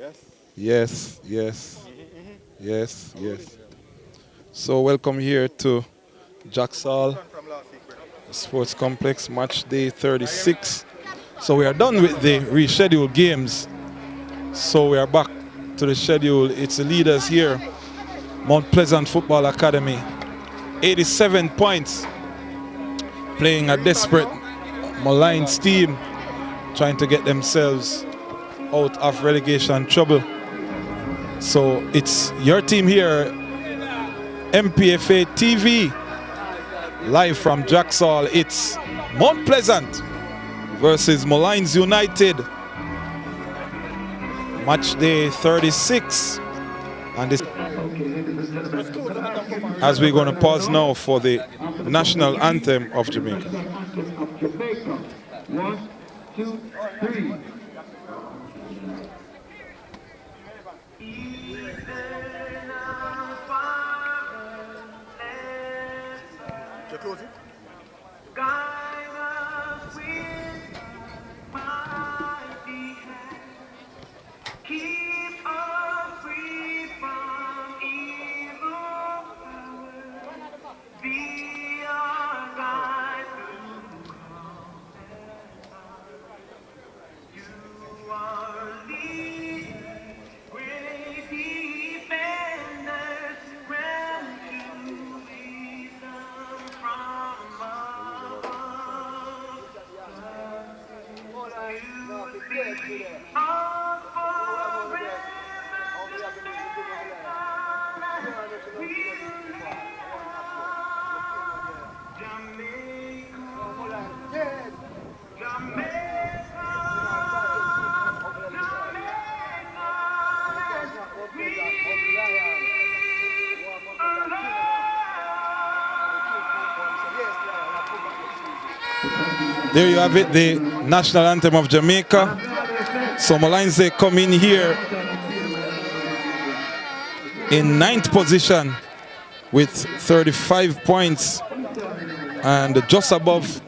Yes, yes, yes, yes. So welcome here to Jacksall Sports Complex, match day 36. So we are done with the rescheduled games. So we are back to the schedule. It's the leaders here, Mount Pleasant Football Academy. 87 points, playing a desperate Molynes team, trying to get themselves out of relegation trouble. So it's your team here, MPFA TV, live from Jacksall. It's Mount Pleasant versus Molynes United. Match day 36. And this, as we're going to pause now for the national anthem of Jamaica. One, two, three. There you have it, the national anthem of Jamaica. So Molynes, they come in here in 9th position with 35 points, and just above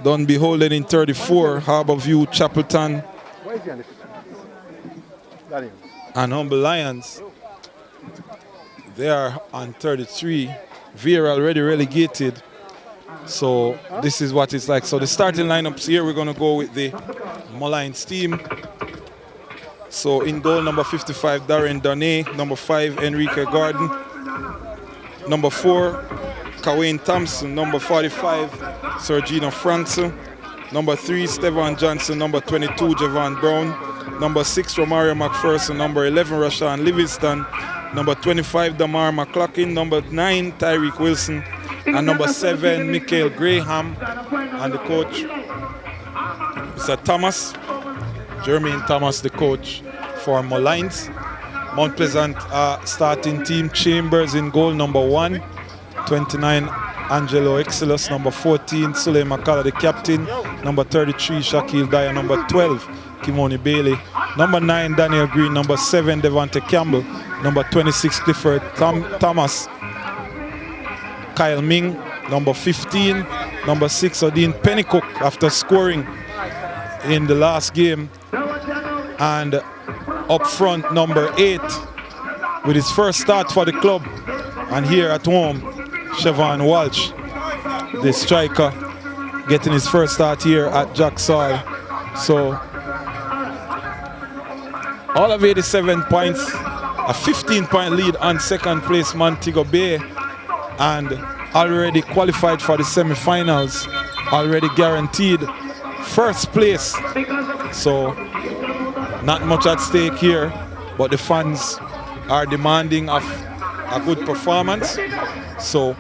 Done Beholden in 34, Harbourview, Chapelton, and Humble Lions. They are on 33. Veer already relegated. So this is what it's like. So the starting lineups here, we're going to go with the Molynes team. So in goal, number 55, Darren Donay. Number 5, Enrique Gordon. Number 4, Kawane Thompson. Number 45, Sergino Frankson. Number 3, Stevan Johnson. Number 22, Javon Brown. Number 6, Romario McPherson. Number 11, Rashawn Livingston. Number 25, Damar McLaughlin. Number 9, Tyreek Wilson. And number 7, Michael Graham. And the coach, Mr. Thomas, Jermaine Thomas, the coach for Molynes. Mount Pleasant starting team: Chambers in goal, number 1. 29, Angelo Exilus. Number 14, Sule McCullough, the captain. Number 33, Shaquille Dyer. Number 12, Kimoni Bailey. Number 9, Daniel Green. Number 7, Devonte Campbell. Number 26, Clifford Thomas. Kyle Ming. Number 15, number 6, Odean Pennycooke, after scoring in the last game. And up front, number 8, with his first start for the club. And here at home, Siobhan Walsh, the striker, getting his first start here at Jacksall. So, all of 87 points, a 15-point lead on second place Montego Bay, and already qualified for the semi-finals, already guaranteed first place. So, not much at stake here, but the fans are demanding of a good performance. So,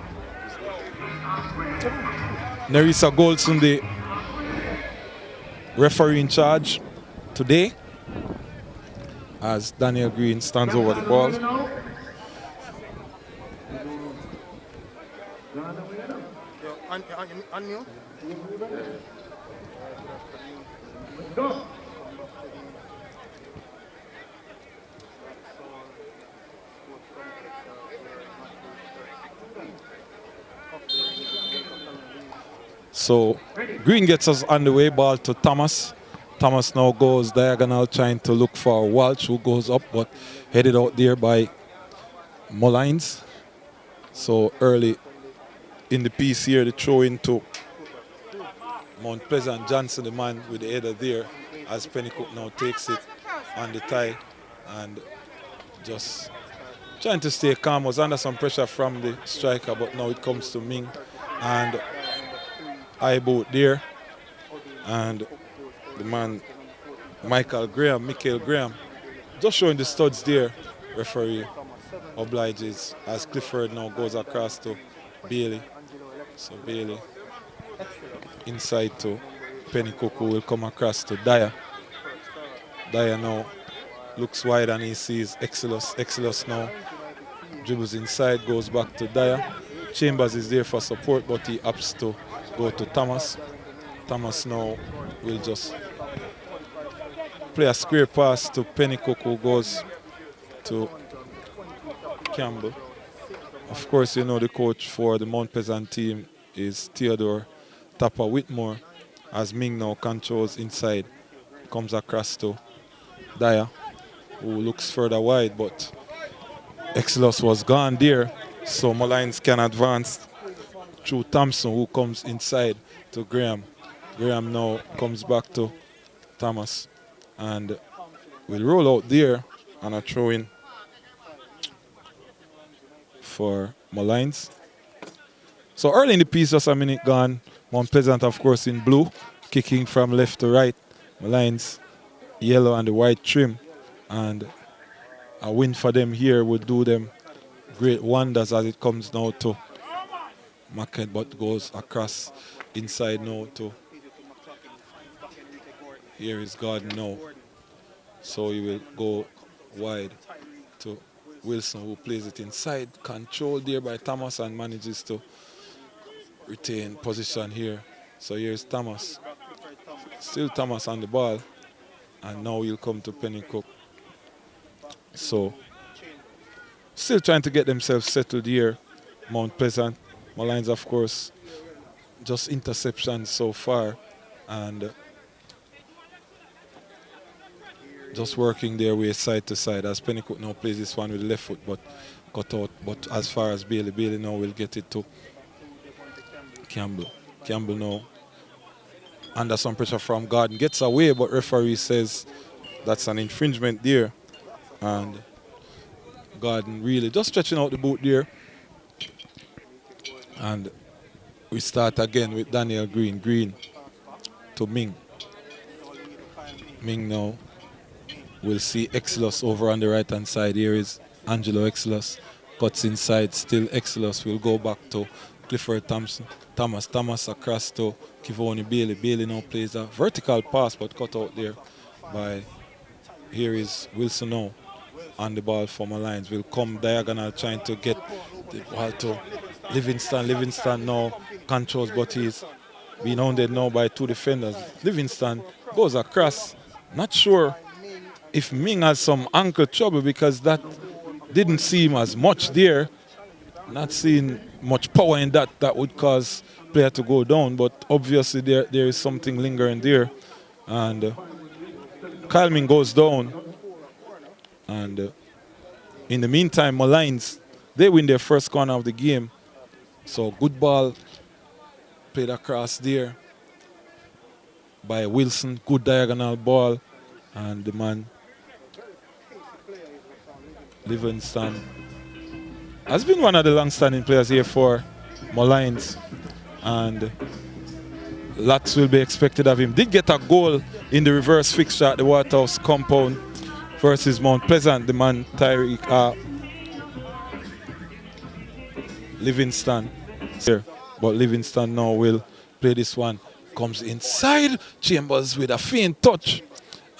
Nerissa Goldson, the referee in charge today, as Daniel Green stands over the ball. So Green gets us on the way, ball to Thomas. Thomas now goes diagonal trying to look for Walsh, who goes up but headed out there by Molynes. So early in the piece here, the throw into Mount Pleasant. Johnson, the man with the header there, as Pennycooke now takes it on the tie and just trying to stay calm. Was under some pressure from the striker, but now it comes to Ming and eye boot there. And the man, Michael Graham, just showing the studs there. Referee obliges as Clifford now goes across to Bailey. So Bailey inside to Pennycooke, who will come across to Dyer. Dyer now looks wide and he sees Exilus. Exilus now dribbles inside, goes back to Dyer. Chambers is there for support, but he opts to go to Thomas. Thomas now will just play a square pass to Pennycooke, who goes to Campbell. Of course, you know the coach for the Mount Pleasant team is Theodore Tapper Whitmore, as Ming now controls inside. Comes across to Dyer, who looks further wide, but Exilus was gone there, so Molynes can advance through Thompson, who comes inside to Graham. Graham now comes back to Thomas and will roll out there and a throw in for Molynes. So early in the piece, just a minute gone. Mount Pleasant, of course, in blue, kicking from left to right. Molynes yellow and the white trim, and a win for them here would do them great wonders as it comes now to Market, but goes across inside now to here is Gordon now. So he will go wide to Wilson, who plays it inside. Controlled there by Thomas and manages to retain position here. So here's Thomas. Still Thomas on the ball. And now he'll come to Pennycooke. So still trying to get themselves settled here. Mount Pleasant. Molynes, of course, just interceptions so far. And just working their way side to side as Pennycooke now plays this one with the left foot but cut out. But as far as Bailey now will get it to Campbell. Campbell now under some pressure from Gordon. Gets away, but referee says that's an infringement there. And Gordon really just stretching out the boot there. And we start again with Daniel Green. Green to Ming. Ming now will see Exilus over on the right-hand side. Here is Angelo Exilus. Cuts inside. Still Exilus will go back to Clifford Thompson. Thomas across to Kivoni Bailey. Bailey now plays a vertical pass but cut out there by, here is Wilson now on the ball for Molynes. Will come diagonal trying to get the ball to Livingston. Livingston now controls, but he's being hounded now by two defenders. Livingston goes across. Not sure if Ming has some ankle trouble because that didn't seem as much there. Not seeing much power in that would cause player to go down, but obviously there is something lingering there. And Kyle Ming goes down. And in the meantime, Molynes, they win their first corner of the game. So good ball played across there by Wilson. Good diagonal ball. And the man Livingston has been one of the long-standing players here for Molynes, and lots will be expected of him. Did get a goal in the reverse fixture at the Waterhouse compound versus Mount Pleasant. The man Livingston here, but Livingston now will play this one. Comes inside, Chambers with a faint touch.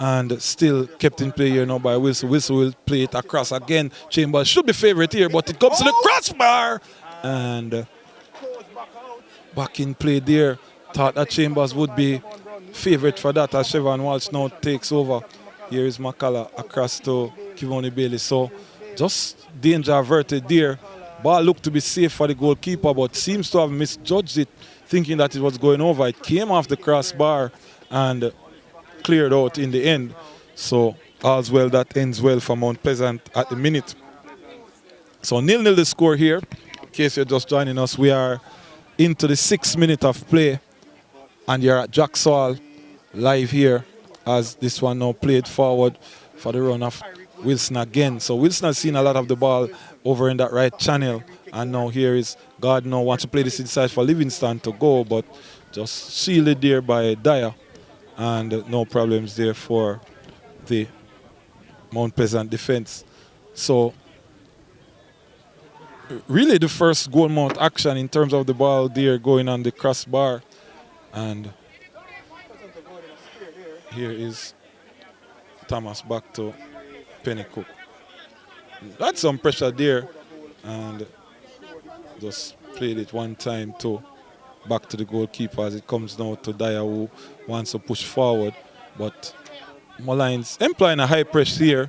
And still kept in play here now by Wilson. Wilson will play it across again. Chambers should be favorite here, but it comes to the crossbar. And back in play there. Thought that Chambers would be favorite for that as Chevron Walsh now takes over. Here is McCullough across to Kivoni Bailey. So just danger averted there. Ball looked to be safe for the goalkeeper, but seems to have misjudged it, thinking that it was going over. It came off the crossbar, and cleared out in the end. So all's well that ends well for Mount Pleasant at the minute. So 0-0 the score here. In case you're just joining us, we are into the 6th minute of play, and you're at Jacksall live here as this one now played forward for the run of Wilson again. So Wilson has seen a lot of the ball over in that right channel, and now here is Gardner wants to play this inside for Livingston to go, but just shielded there by Dyer, and no problems there for the Mount Pleasant defense. So really the first goal mount action in terms of the ball there going on the crossbar, and here is Thomas back to Pennycooke. That's some pressure there, and just played it one time to back to the goalkeeper as it comes now to Dyer, who wants to push forward, but Molynes employing a high press here.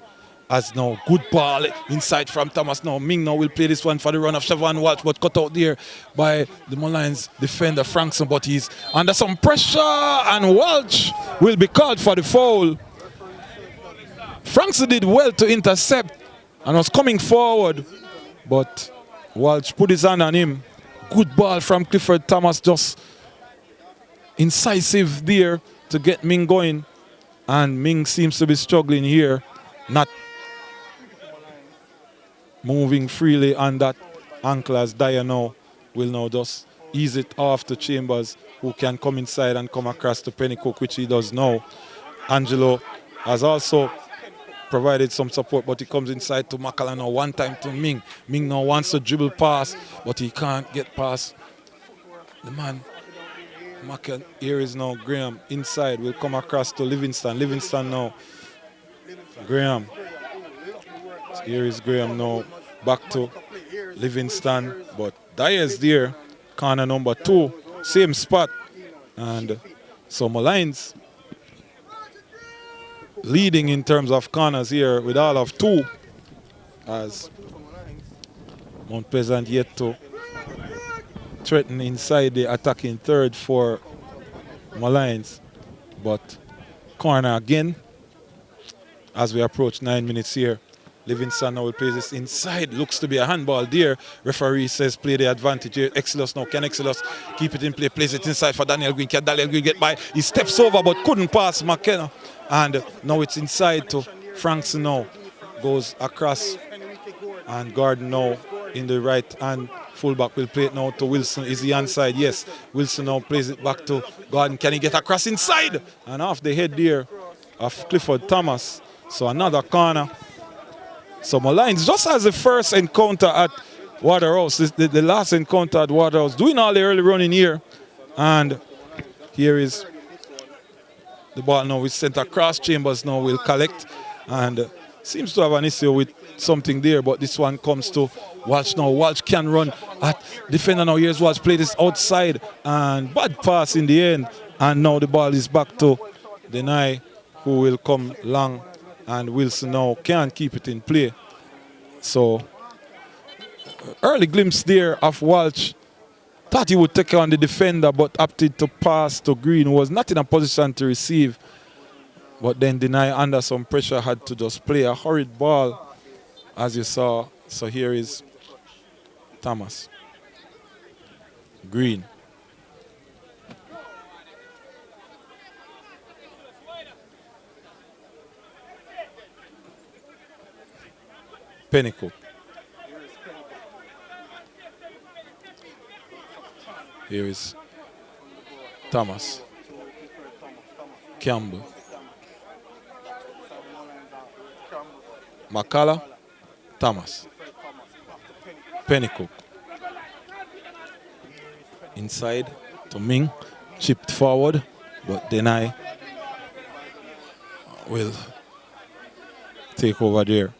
As now, good ball inside from Thomas. Now Ming now will play this one for the run of Siobhan Walsh, but cut out there by the Molynes defender Frankson, but he's under some pressure, and Walsh will be called for the foul. Frankson did well to intercept and was coming forward, but Walsh put his hand on him. Good ball from Clifford Thomas, just incisive there to get Ming going, and Ming seems to be struggling here, not moving freely on that ankle, as Dyer now will now just ease it off to Chambers, who can come inside and come across to Pennycooke, which he does now. Angelo has also provided some support, but he comes inside to Makala now, one time to Ming. Ming now wants to dribble pass, but he can't get past the man. Makala, here is now Graham inside, will come across to Livingston. Livingston now, Graham. Here is Graham now, back to Livingston, but Dyer's there, corner number 2, same spot, and so Molynes leading in terms of corners here with all of 2, as Mount Pleasant yet to threaten inside the attacking third for Molynes, but corner again as we approach 9 minutes here. Livingston now will play this inside. Looks to be a handball there. Referee says play the advantage here. Exelos now. Can Exelos keep it in play? Plays it inside for Daniel Green. Can Daniel Green get by? He steps over but couldn't pass McKenna. And now it's inside to Frankson now. Goes across. And Gordon now in the right hand. Fullback will play it now to Wilson. Is he onside? Yes. Wilson now plays it back to Gordon. Can he get across inside? And off the head there of Clifford Thomas. So another corner. So Molynes just has the first encounter at Waterhouse, the last encounter at Waterhouse, doing all the early running here. And here is the ball now with centre cross. Chambers now will collect and seems to have an issue with something there, but this one comes to Walsh now. Walsh can run at defender now. Here's Walsh, play this outside and bad pass in the end. And now the ball is back to Denai, who will come long. And Wilson now can't keep it in play. So, early glimpse there of Walsh. Thought he would take on the defender, but opted to pass to Green, who was not in a position to receive. But then Denai, under some pressure, had to just play a hurried ball, as you saw. So here is Thomas. Green. Pennycooke. Here is Thomas. Campbell. Makala. Thomas. Pennycooke. Inside to Ming. Chipped forward, but Denai will take over there.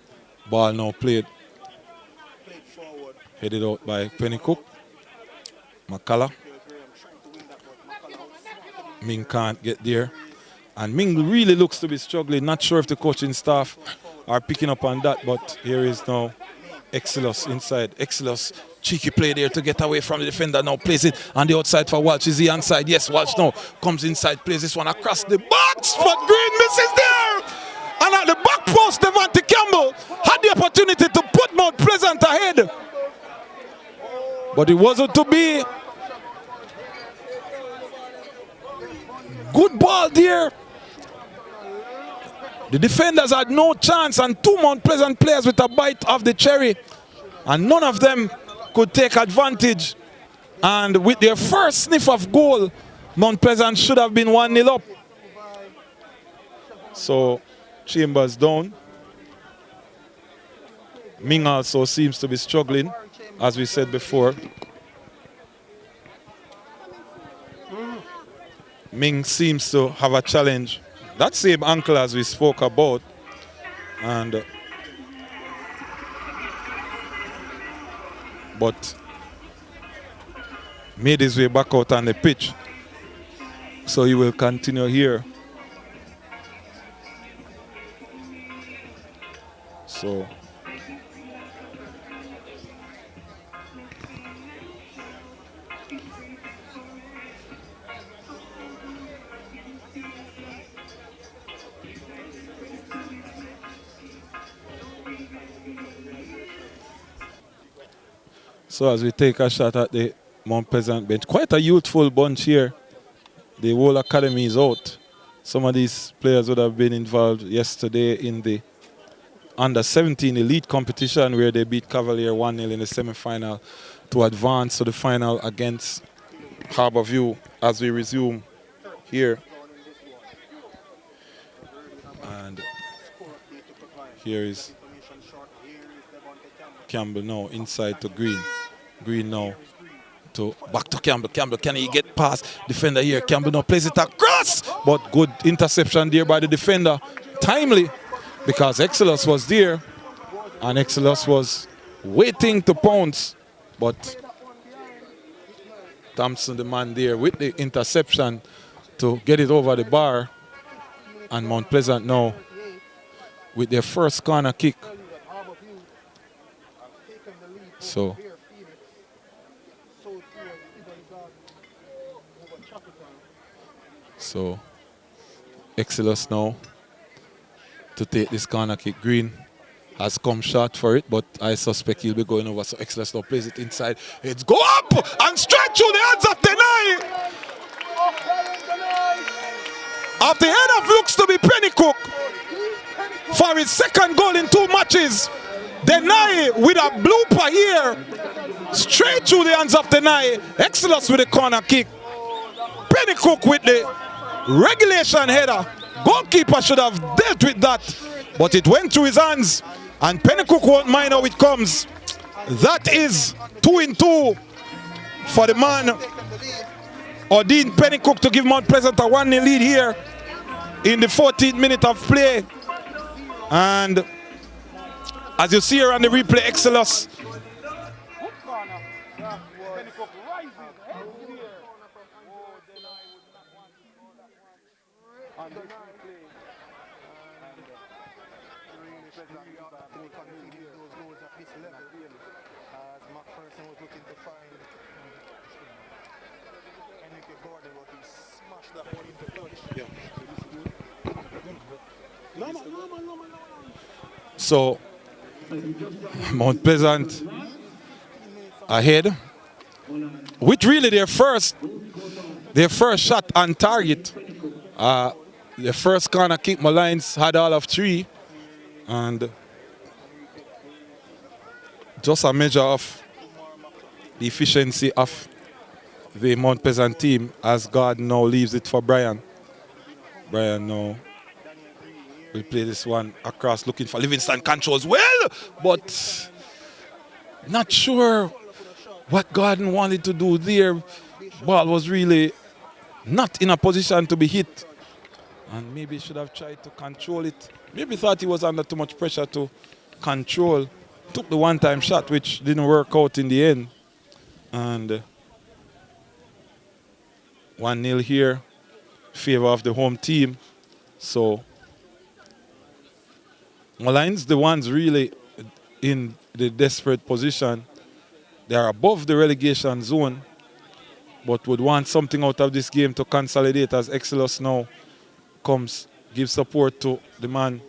Ball now played. Headed out by Pennycooke. Makala. Ming can't get there. And Ming really looks to be struggling. Not sure if the coaching staff are picking up on that, but here is now Exilus inside. Exilus, cheeky play there to get away from the defender. Now plays it on the outside for Walsh. Is he inside? Yes, Walsh now comes inside, plays this one across the box, but Green misses there. And at the back post, Devante Campbell had the opportunity to put Mount Pleasant ahead. But it wasn't to be. Good ball there. The defenders had no chance, and two Mount Pleasant players with a bite of the cherry, and none of them could take advantage. And with their first sniff of goal, Mount Pleasant should have been 1-0 up. So Chambers down. Ming also seems to be struggling, as we said before. Ming seems to have a challenge. That same ankle as we spoke about, and but made his way back out on the pitch. So he will continue here. So as we take a shot at the Mount Pleasant bench, quite a youthful bunch here. The whole academy is out. Some of these players would have been involved yesterday in the under-17 elite competition where they beat Cavalier 1-0 in the semi-final to advance to the final against Harborview as we resume here. And here is Campbell now inside to Green. Green now to back to Campbell. Campbell, can he get past defender here? Campbell now plays it across, but good interception there by the defender. Timely, because Exilus was there and Exilus was waiting to pounce, but Thompson, the man there with the interception to get it over the bar. And Mount Pleasant now with their first corner kick. So Exilus now to take this corner kick. Green has come short for it, but I suspect he'll be going over. So Exilus now plays it inside. It's go up and straight through the hands of Denai. Of the head of looks to be Pennycooke for his second goal in 2 matches. Denai with a blooper here. Straight through the hands of Denai. Exilus with a corner kick. Pennycooke with the regulation header. Goalkeeper should have dealt with that, but it went through his hands, and Pennycooke won't mind how it comes. That is 2-2 for the man Odean Pennycooke to give Mount Pleasant a 1-0 lead here in the 14th minute of play. And as you see here on the replay, Exilus So Mount Pleasant ahead with really their first shot on target. Their first corner kick, Molynes had all of 3, and just a measure of the efficiency of the Mount Pleasant team as God now leaves it for Brian. Brian now will play this one across, looking for Livingston, controls well, but not sure what Gordon wanted to do there. Ball was really not in a position to be hit, and maybe should have tried to control it. Maybe thought he was under too much pressure to control. Took the one-time shot, which didn't work out in the end. And 1-0 here, favor of the home team. So Molynes, the ones really in the desperate position. They are above the relegation zone, but would want something out of this game to consolidate as Exelos now comes, gives support to the man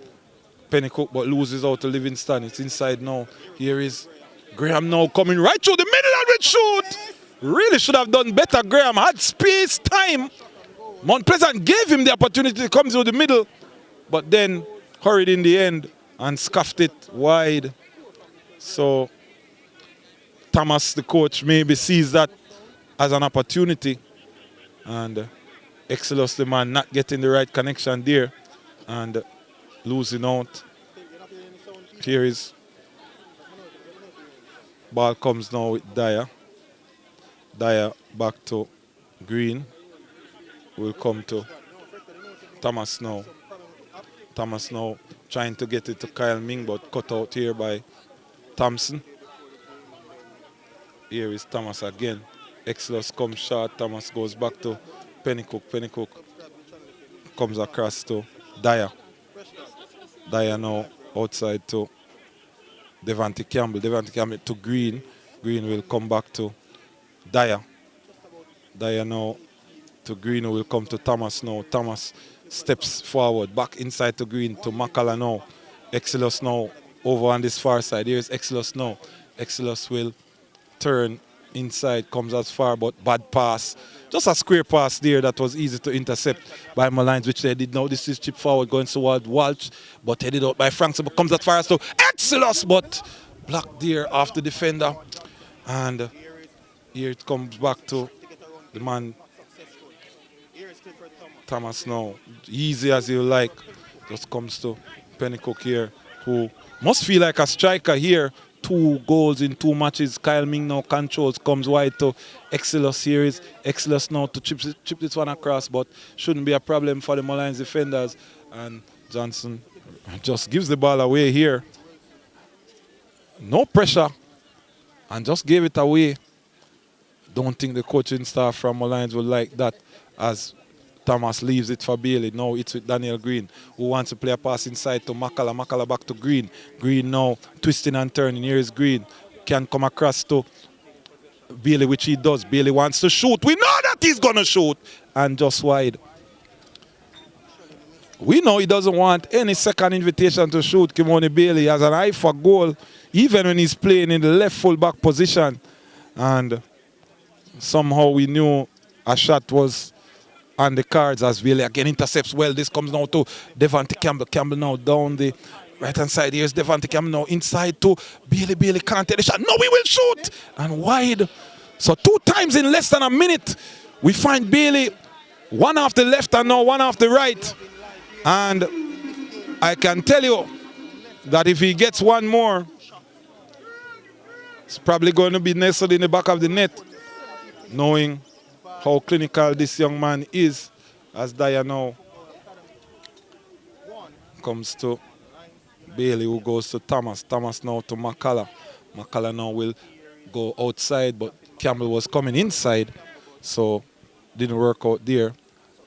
Pennycooke, but loses out to Livingston. It's inside now. Here is Graham now coming right through the middle and will shoot. Really should have done better. Graham had space, time. Mount Pleasant gave him the opportunity to come through the middle, but then hurried in the end and scuffed it wide. So Thomas, the coach, maybe sees that as an opportunity, and Exelos, the man, not getting the right connection there and losing out. Here is ball comes now with Dyer. Dyer back to Green. Will come to Thomas now. Thomas now trying to get it to Kyle Ming, but cut out here by Thompson. Here is Thomas again. Exelos comes short. Thomas goes back to Pennycooke. Pennycooke comes across to Dyer. Dyer now outside to Devante Campbell. Devante Campbell to Green. Green will come back to Dyer. Dyer now to Green, who will come to Thomas now. Thomas steps forward, back inside to Green, to Makala now. Exelos now over on this far side. Here's Exelos now. Exelos will turn inside, comes as far, but bad pass. Just a square pass there that was easy to intercept by Molynes, which they did now. This is chip forward going toward Walsh, but headed out by Franks, but comes as far as to Exelos, but blocked there off the defender. And here it comes back to the man Thomas now. Easy as you like. Just comes to Pennycooke here, who must feel like a striker here. 2 goals in 2 matches. Kyle Ming now controls, comes wide to Exelos. Here is Exelos now to chip this one across, but shouldn't be a problem for the Molynes defenders. And Johnson just gives the ball away here. No pressure, and just gave it away. Don't think the coaching staff from Molynes will like that, as Thomas leaves it for Bailey. Now it's with Daniel Green, who wants to play a pass inside to Makala. Makala back to Green. Green now twisting and turning. Here is Green. Can come across to Bailey, which he does. Bailey wants to shoot. We know that he's going to shoot. And just wide. We know he doesn't want any second invitation to shoot. Kimoni Bailey has an eye for goal, even when he's playing in the left full-back position. And somehow we knew a shot was on the cards, as Bailey again intercepts well. This comes now to Devante Campbell. Campbell now down the right-hand side. Here's Devante Campbell now inside to Bailey. Bailey can't take the shot. No, we will shoot! And wide. So 2 times in less than a minute, we find Bailey, one off the left and now one off the right. And I can tell you that if he gets one more, it's probably going to be nestled in the back of the net, knowing how clinical this young man is, as Dyer now comes to Bailey, who goes to Thomas. Thomas now to Makala. Makala now will go outside, but Campbell was coming inside, so didn't work out there.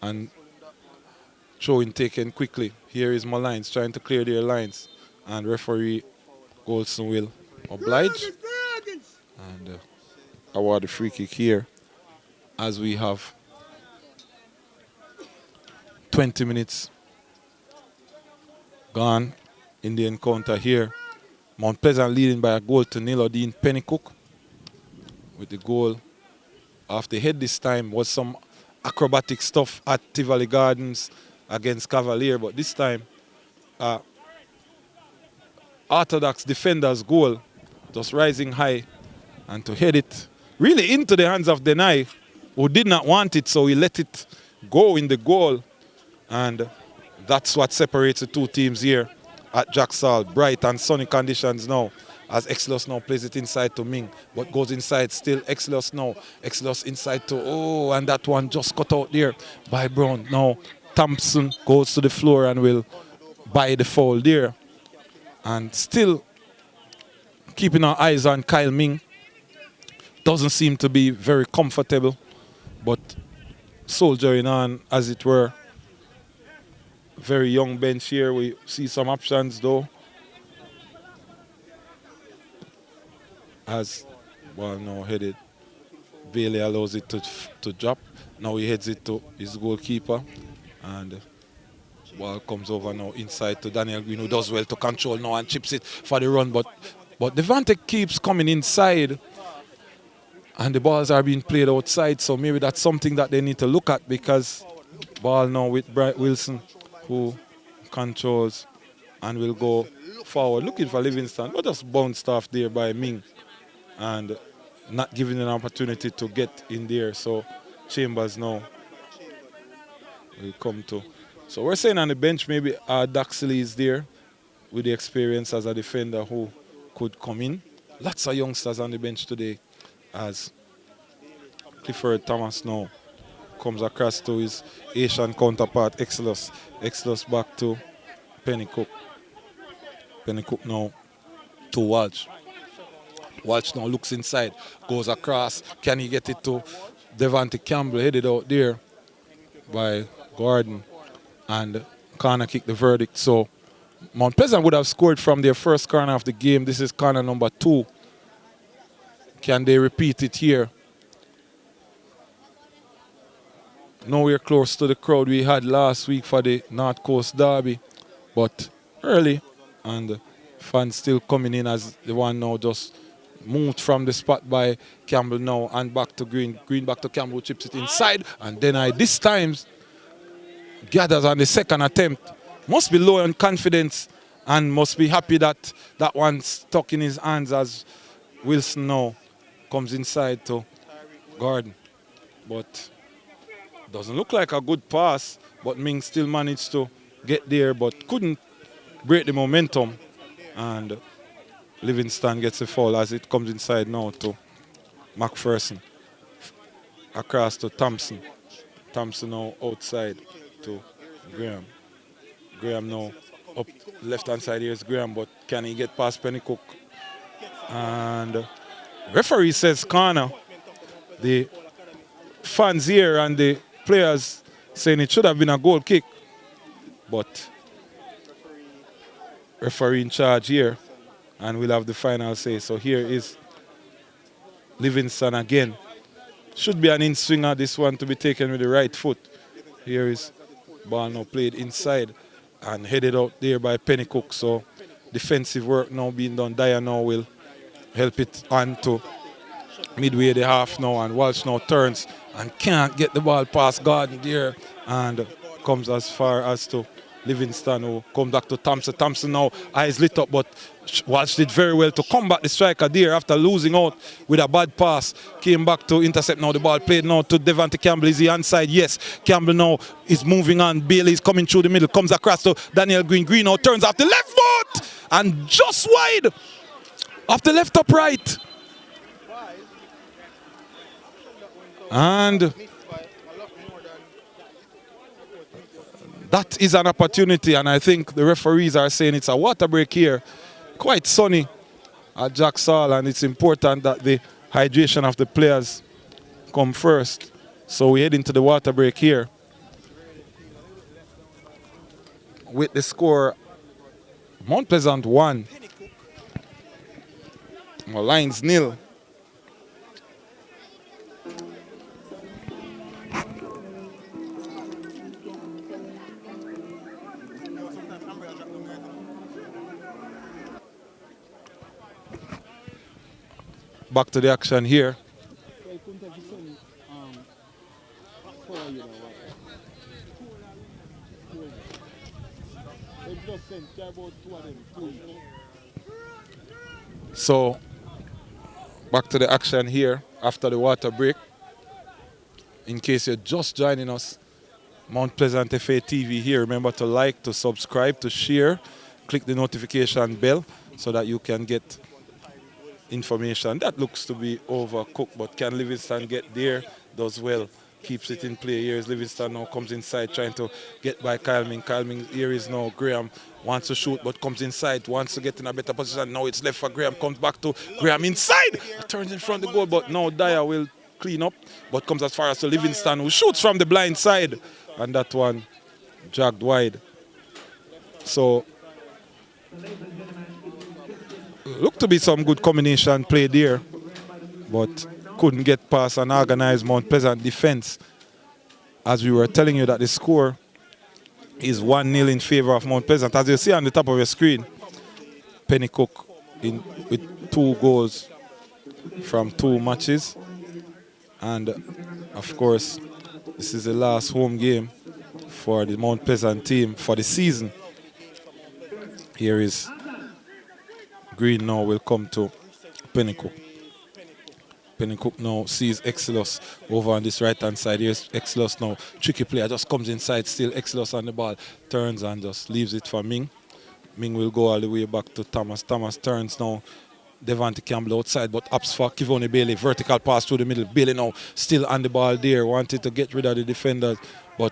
And throwing taken quickly. Here is Molynes trying to clear their lines, and referee Golson will oblige and award the free kick here, as we have 20 minutes gone in the encounter here. Mount Pleasant leading by a goal to nil. Odean Pennycooke with the goal off the head this time. Was some acrobatic stuff at Tivoli Gardens against Cavalier, but this time orthodox defender's goal, just rising high and to head it really into the hands of Denai, who did not want it, so he let it go in the goal. And that's what separates the 2 teams here at Jacksal. Bright and sunny conditions now, as Exelos now plays it inside to Ming, but goes inside still. Exelos now. Exelos inside to, oh, and that one just cut out there by Brown. Now Thompson goes to the floor and will buy the foul there. And still keeping our eyes on Kyle Ming. Doesn't seem to be very comfortable, but soldiering on, as it were. Very young bench here. We see some options though. as ball now headed. Bailey allows it to drop. Now he heads it to his goalkeeper. And ball comes over now inside to Daniel Green, who does well to control now and chips it for the run. But Devante keeps coming inside. And the balls are being played outside. So maybe that's something that they need to look at, because ball now with Bright Wilson, who controls and will go forward looking for Livingston, but just bounced off there by Ming and not giving an opportunity to get in there. So Chambers now will come to. So we're saying on the bench maybe Daxley is there with the experience as a defender who could come in. Lots of youngsters on the bench today, as Clifford Thomas now comes across to his Asian counterpart, Exodus. Exodus back to Pennycooke. Pennycooke now to Walsh. Walsh now looks inside, goes across. Can he get it to Devante Campbell, headed out there by Gordon, and corner kick the verdict. So Mount Pleasant would have scored from their first corner of the game. This is corner number 2. Can they repeat it here? Nowhere close to the crowd we had last week for the North Coast Derby, but early, and fans still coming in as the one now just moved from the spot by Campbell now and back to Green. Green back to Campbell, chips it inside, and then this time gathers on the second attempt. Must be low on confidence and must be happy that that one's stuck in his hands as Wilson now comes inside to Gordon. But doesn't look like a good pass, but Ming still managed to get there but couldn't break the momentum, and Livingston gets a foul as it comes inside now to McPherson. Across to Thompson. Thompson now outside to Graham. Graham now up left hand side, here's Graham, but can he get past Pennycooke? And referee says corner. The fans here and the players saying it should have been a goal kick, but referee in charge here and we'll have the final say. So here is Livingston again. Should be an in-swinger, this one to be taken with the right foot. Here is ball now played inside and headed out there by Pennycooke. So defensive work now being done. Dyer now will help it on to midway the half now, and Walsh now turns and can't get the ball past Gordon there and comes as far as to Livingston, who comes back to Thompson. Thompson now eyes lit up, but Walsh did very well to combat the striker there after losing out with a bad pass. Came back to intercept now. The ball played now to Devante Campbell. Is he onside? Yes. Campbell now is moving on. Bailey is coming through the middle. Comes across to Daniel Green. Green now turns off the left foot and just wide off the left upright. And that is an opportunity, and I think the referees are saying it's a water break here. Quite sunny at Jacksall, and it's important that the hydration of the players come first. So we head into the water break here with the score Mount Pleasant 1, Molynes 0. Back to the action here. So, back to the action here after the water break. In case you're just joining us, Mount Pleasant FA TV here. Remember to like, to subscribe, to share, click the notification bell so that you can get information. That looks to be overcooked, but can Livingston get there? Does well. Keeps it in play. Here is Livingston now, comes inside trying to get by Kyle Ming. Kyle Ming, here is now Graham. Wants to shoot but comes inside. Wants to get in a better position. Now it's left for Graham. Comes back to Graham inside. Turns in front of the goal, but now Dyer will clean up. But comes as far as to Livingston, who shoots from the blind side. And that one dragged wide. So looked to be some good combination play there, but couldn't get past an organized Mount Pleasant defense. As we were telling you that the score is 1-0 in favor of Mount Pleasant. As you see on the top of your screen, Pennycooke with 2 goals from 2 matches. And of course, this is the last home game for the Mount Pleasant team for the season. Here is Green now will come to Pennycooke. Pennycooke now sees Exelos over on this right-hand side. Here's Exelos now. Tricky player just comes inside still. Exelos on the ball. Turns and just leaves it for Ming. Ming will go all the way back to Thomas. Thomas turns now. Devante Campbell outside, but opts for Kivoni Bailey. Vertical pass through the middle. Bailey now still on the ball there. Wanted to get rid of the defenders, but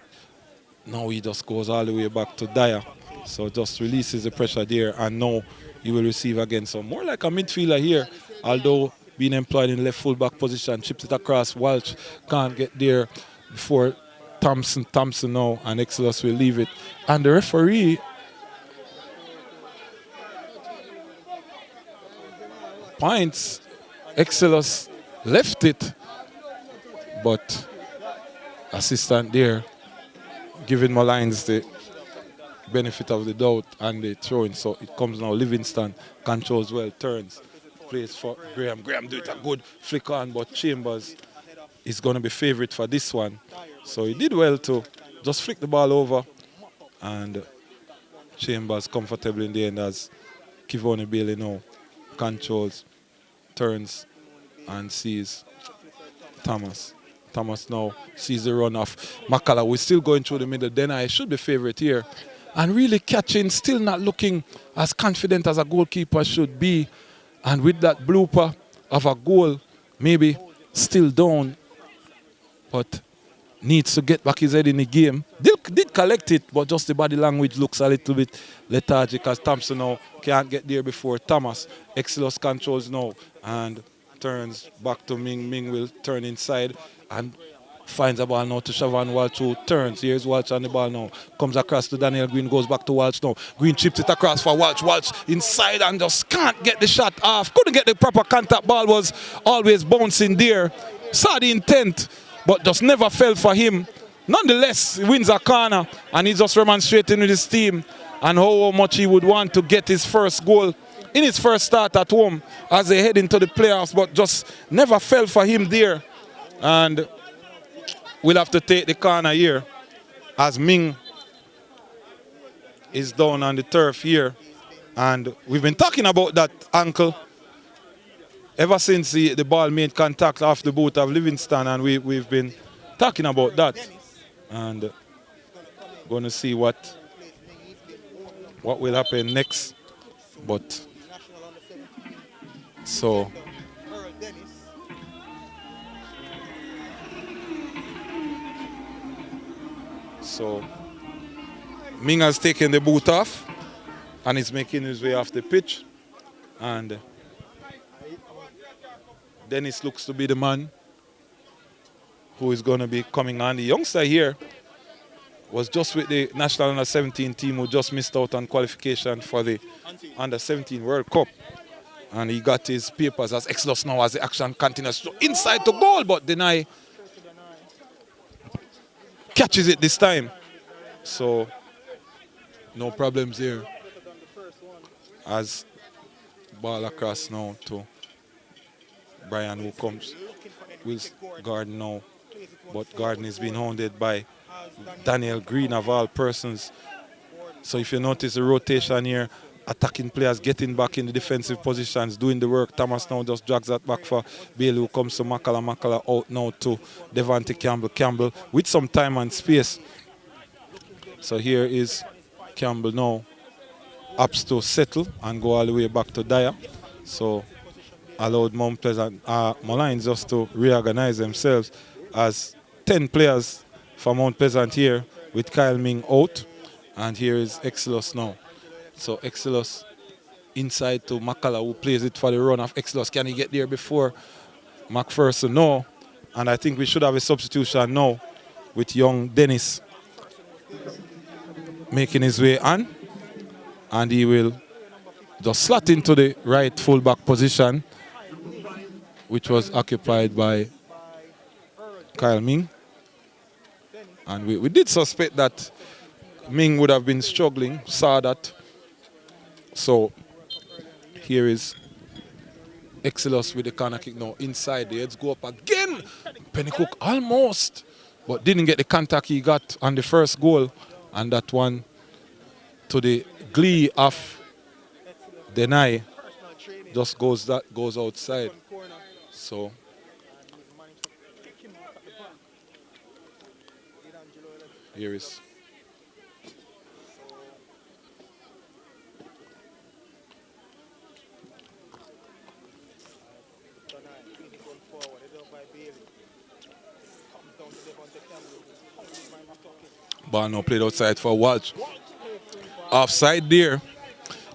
now he just goes all the way back to Dyer. So just releases the pressure there, and now he will receive again. So more like a midfielder here, although being employed in left full-back position. Chips it across. Walsh can't get there before Thompson now, and Exelos will leave it. And the referee points Exelos left it, but assistant there giving Molynes the benefit of the doubt and the throwing. So it comes now. Livingston controls well, turns, plays for Graham. Graham do it a good flick on, but Chambers is going to be favorite for this one. So he did well to just flick the ball over, and Chambers comfortably in the end as Kivoni Bailey now controls, turns and sees Thomas. Thomas now sees the run off Makala. We're still going through the middle. Then I should be favorite here. And really catching, still not looking as confident as a goalkeeper should be. And with that blooper of a goal, maybe still down, but needs to get back his head in the game. Did collect it, but just the body language looks a little bit lethargic as Thompson now can't get there before Thomas. Exelos controls now and turns back to Ming. Ming will turn inside and finds a ball now to Siobhan Walsh, who turns. Here's Walsh on the ball now. Comes across to Daniel Green, goes back to Walsh now. Green chips it across for Walsh. Walsh inside and just can't get the shot off. Couldn't get the proper contact. Ball was always bouncing there. Saw the intent, but just never fell for him. Nonetheless, he wins a corner, and he's just remonstrating with his team and how much he would want to get his first goal in his first start at home as they head into the playoffs, but just never fell for him there. And we'll have to take the corner here as Ming is down on the turf here. And we've been talking about that ankle ever since the ball made contact off the boot of Livingston, and we've been talking about that. And going to see what will happen next. But so Ming has taken the boot off and is making his way off the pitch. And Dennis looks to be the man who is going to be coming on. The youngster here was just with the National Under-17 team who just missed out on qualification for the Under-17 World Cup. And he got his papers as Exelos now as the action continues. So inside to goal, but deny. Catches it this time. So no problems here. As ball across now to Brian, who comes with Garden now. But Garden is being hounded by Daniel Green of all persons. So if you notice the rotation here, attacking players getting back in the defensive positions, doing the work. Thomas now just drags that back for Bailey, who comes to Makala. Makala out now to Devante Campbell. Campbell with some time and space. So here is Campbell now. Ups to settle and go all the way back to Dyer. So allowed Mount Pleasant, Molynes just to reorganize themselves as 10 players for Mount Pleasant here with Kyle Ming out. And here is Exelos now. So Exelos inside to Makala, who plays it for the run of Exelos. Can he get there before McPherson? No. And I think we should have a substitution now with young Dennis making his way on. And he will just slot into the right fullback position, which was occupied by Kyle Ming. And we did suspect that Ming would have been struggling, saw that. So here is Exelos with the corner kick now inside. The heads go up again. Pennycooke almost, but didn't get the contact he got on the first goal. And that one, to the glee of Denai, just goes outside. So here is ball now played outside for Walsh. Offside there.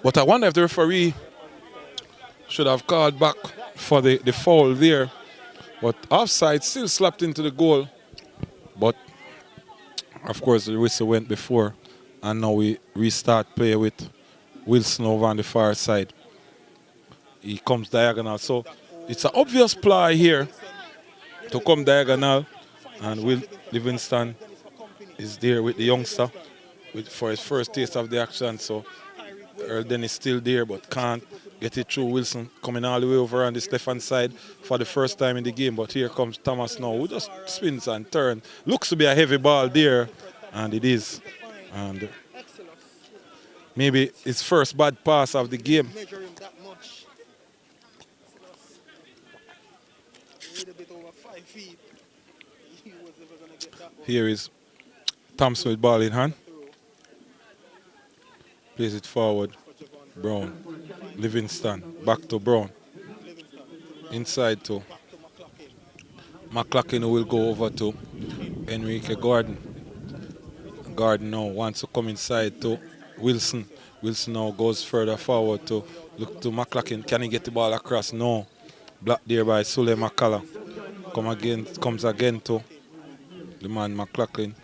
But I wonder if the referee should have called back for the foul there. But offside still slapped into the goal. But of course the whistle went before. And now we restart play with Wilson over on the far side. He comes diagonal. So it's an obvious play here to come diagonal. And Will Livingston is there with the youngster for his first taste of the action. So Earl Dennis still there but can't get it through. Wilson coming all the way over on this left-hand side for the first time in the game. But here comes Thomas now, who just spins and turns. Looks to be a heavy ball there, and it is. And maybe his first bad pass of the game. Here is Thompson with ball in hand. Plays it forward. Brown. Livingston. Back to Brown. Inside to McLaughlin, who will go over to Enrique Gordon. Gordon now wants to come inside to Wilson. Wilson now goes further forward to look to McLaughlin. Can he get the ball across? No. Blocked there by Sule McCullough. Comes again to the man McLaughlin.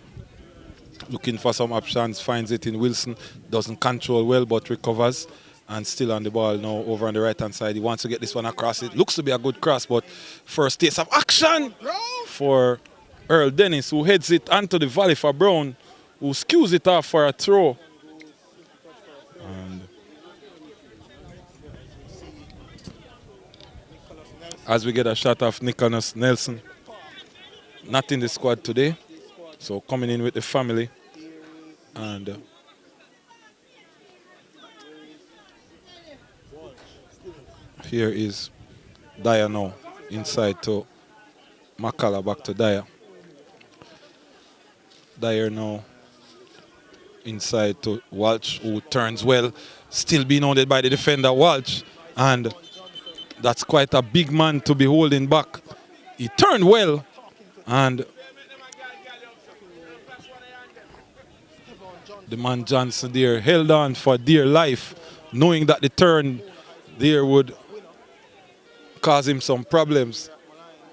Looking for some options, finds it in Wilson. Doesn't control well, but recovers. And still on the ball now over on the right-hand side. He wants to get this one across. It looks to be a good cross, but first taste of action for Earl Dennis, who heads it onto the volley for Brown, who skews it off for a throw. And as we get a shot of Nicholas Nelson, not in the squad today, so coming in with the family. And here is Dyer now, inside to McCullough, back to Dyer. Dyer now inside to Walsh, who turns well, still being hounded by the defender Walsh, and that's quite a big man to be holding back. He turned well, and the man Johnson there held on for dear life, knowing that the turn there would cause him some problems.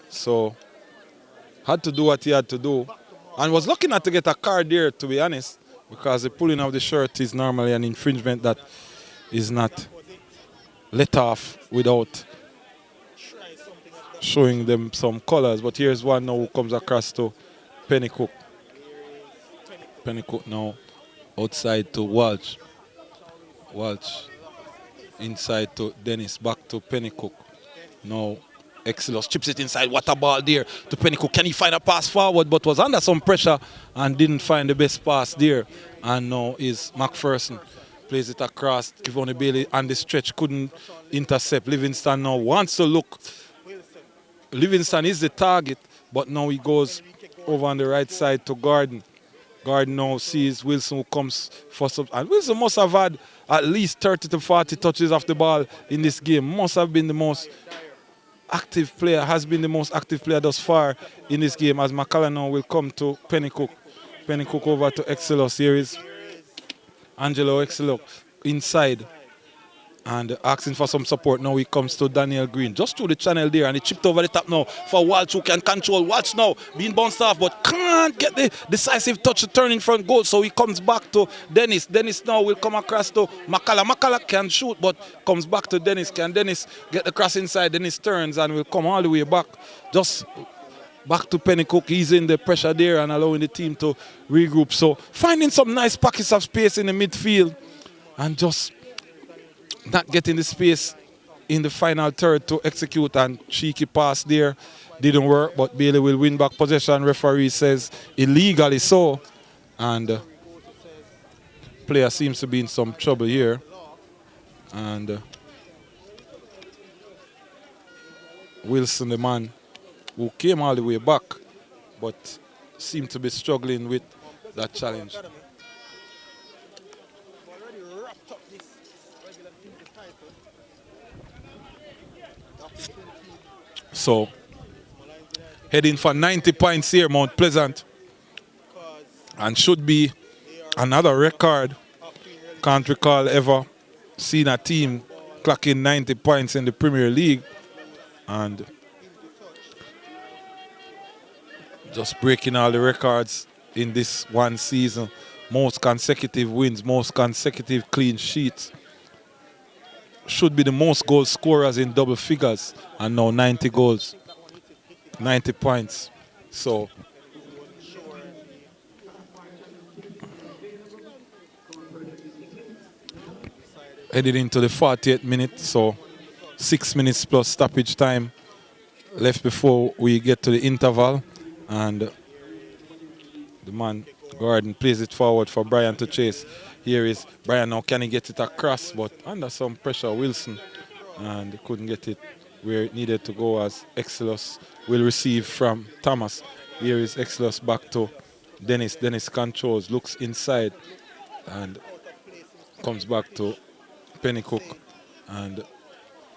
So had to do what he had to do, and was lucky not to get a card there, to be honest, because the pulling of the shirt is normally an infringement that is not let off without showing them some colors. But here's one now who comes across to Pennycooke. Pennycooke now outside to Walsh. Walsh inside to Dennis, back to Pennycooke. Now Exelos chips it inside. What a ball there to Pennycooke. Can he find a pass forward, but was under some pressure and didn't find the best pass there. And now is McPherson. Plays it across. Kivoni Bailey on the stretch couldn't intercept. Livingston now wants to look. Livingston is the target, but now he goes over on the right side to Gordon. Gordon now sees Wilson, who comes for some. And Wilson must have had at least 30 to 40 touches of the ball in this game. Must have been the most active player, has been the most active player thus far in this game, as McCullough now will come to Pennycooke. Pennycooke over to Exelos. Here is Angelo Exelos inside. and asking for some support. Now he comes to Daniel Green, just through the channel there, and he chipped over the top now for Walsh, who can control. Walsh now being bounced off, but can't get the decisive touch to turn in front goal. So he comes back to Dennis. Dennis now will come across to Makala. Makala can shoot, but comes back to Dennis. Can Dennis get the cross inside? Dennis turns and will come all the way back. Just back to Pennycooke, easing the pressure there and allowing the team to regroup. So finding some nice pockets of space in the midfield and just not getting the space in the final third to execute, and cheeky pass there didn't work, but Bailey will win back possession. Referee says illegally so, and player seems to be in some trouble here, and Wilson, the man who came all the way back but seemed to be struggling with that challenge. So, heading for 90 points here, Mount Pleasant. And should be another record. Can't recall ever seen a team clocking 90 points in the Premier League. And just breaking all the records in this one season. Most consecutive wins, most consecutive clean sheets. Should be the most goal scorers in double figures, and now 90 goals, 90 points. So headed into the 48th minute, so 6 minutes plus stoppage time left before we get to the interval, and the man Gordon plays it forward for Brian to chase. Here is Brian now, can he get it across, but under some pressure Wilson, and couldn't get it where it needed to go, as Exelos will receive from Thomas. Here is Exelos back to Dennis. Dennis controls, looks inside, and comes back to Pennycooke. And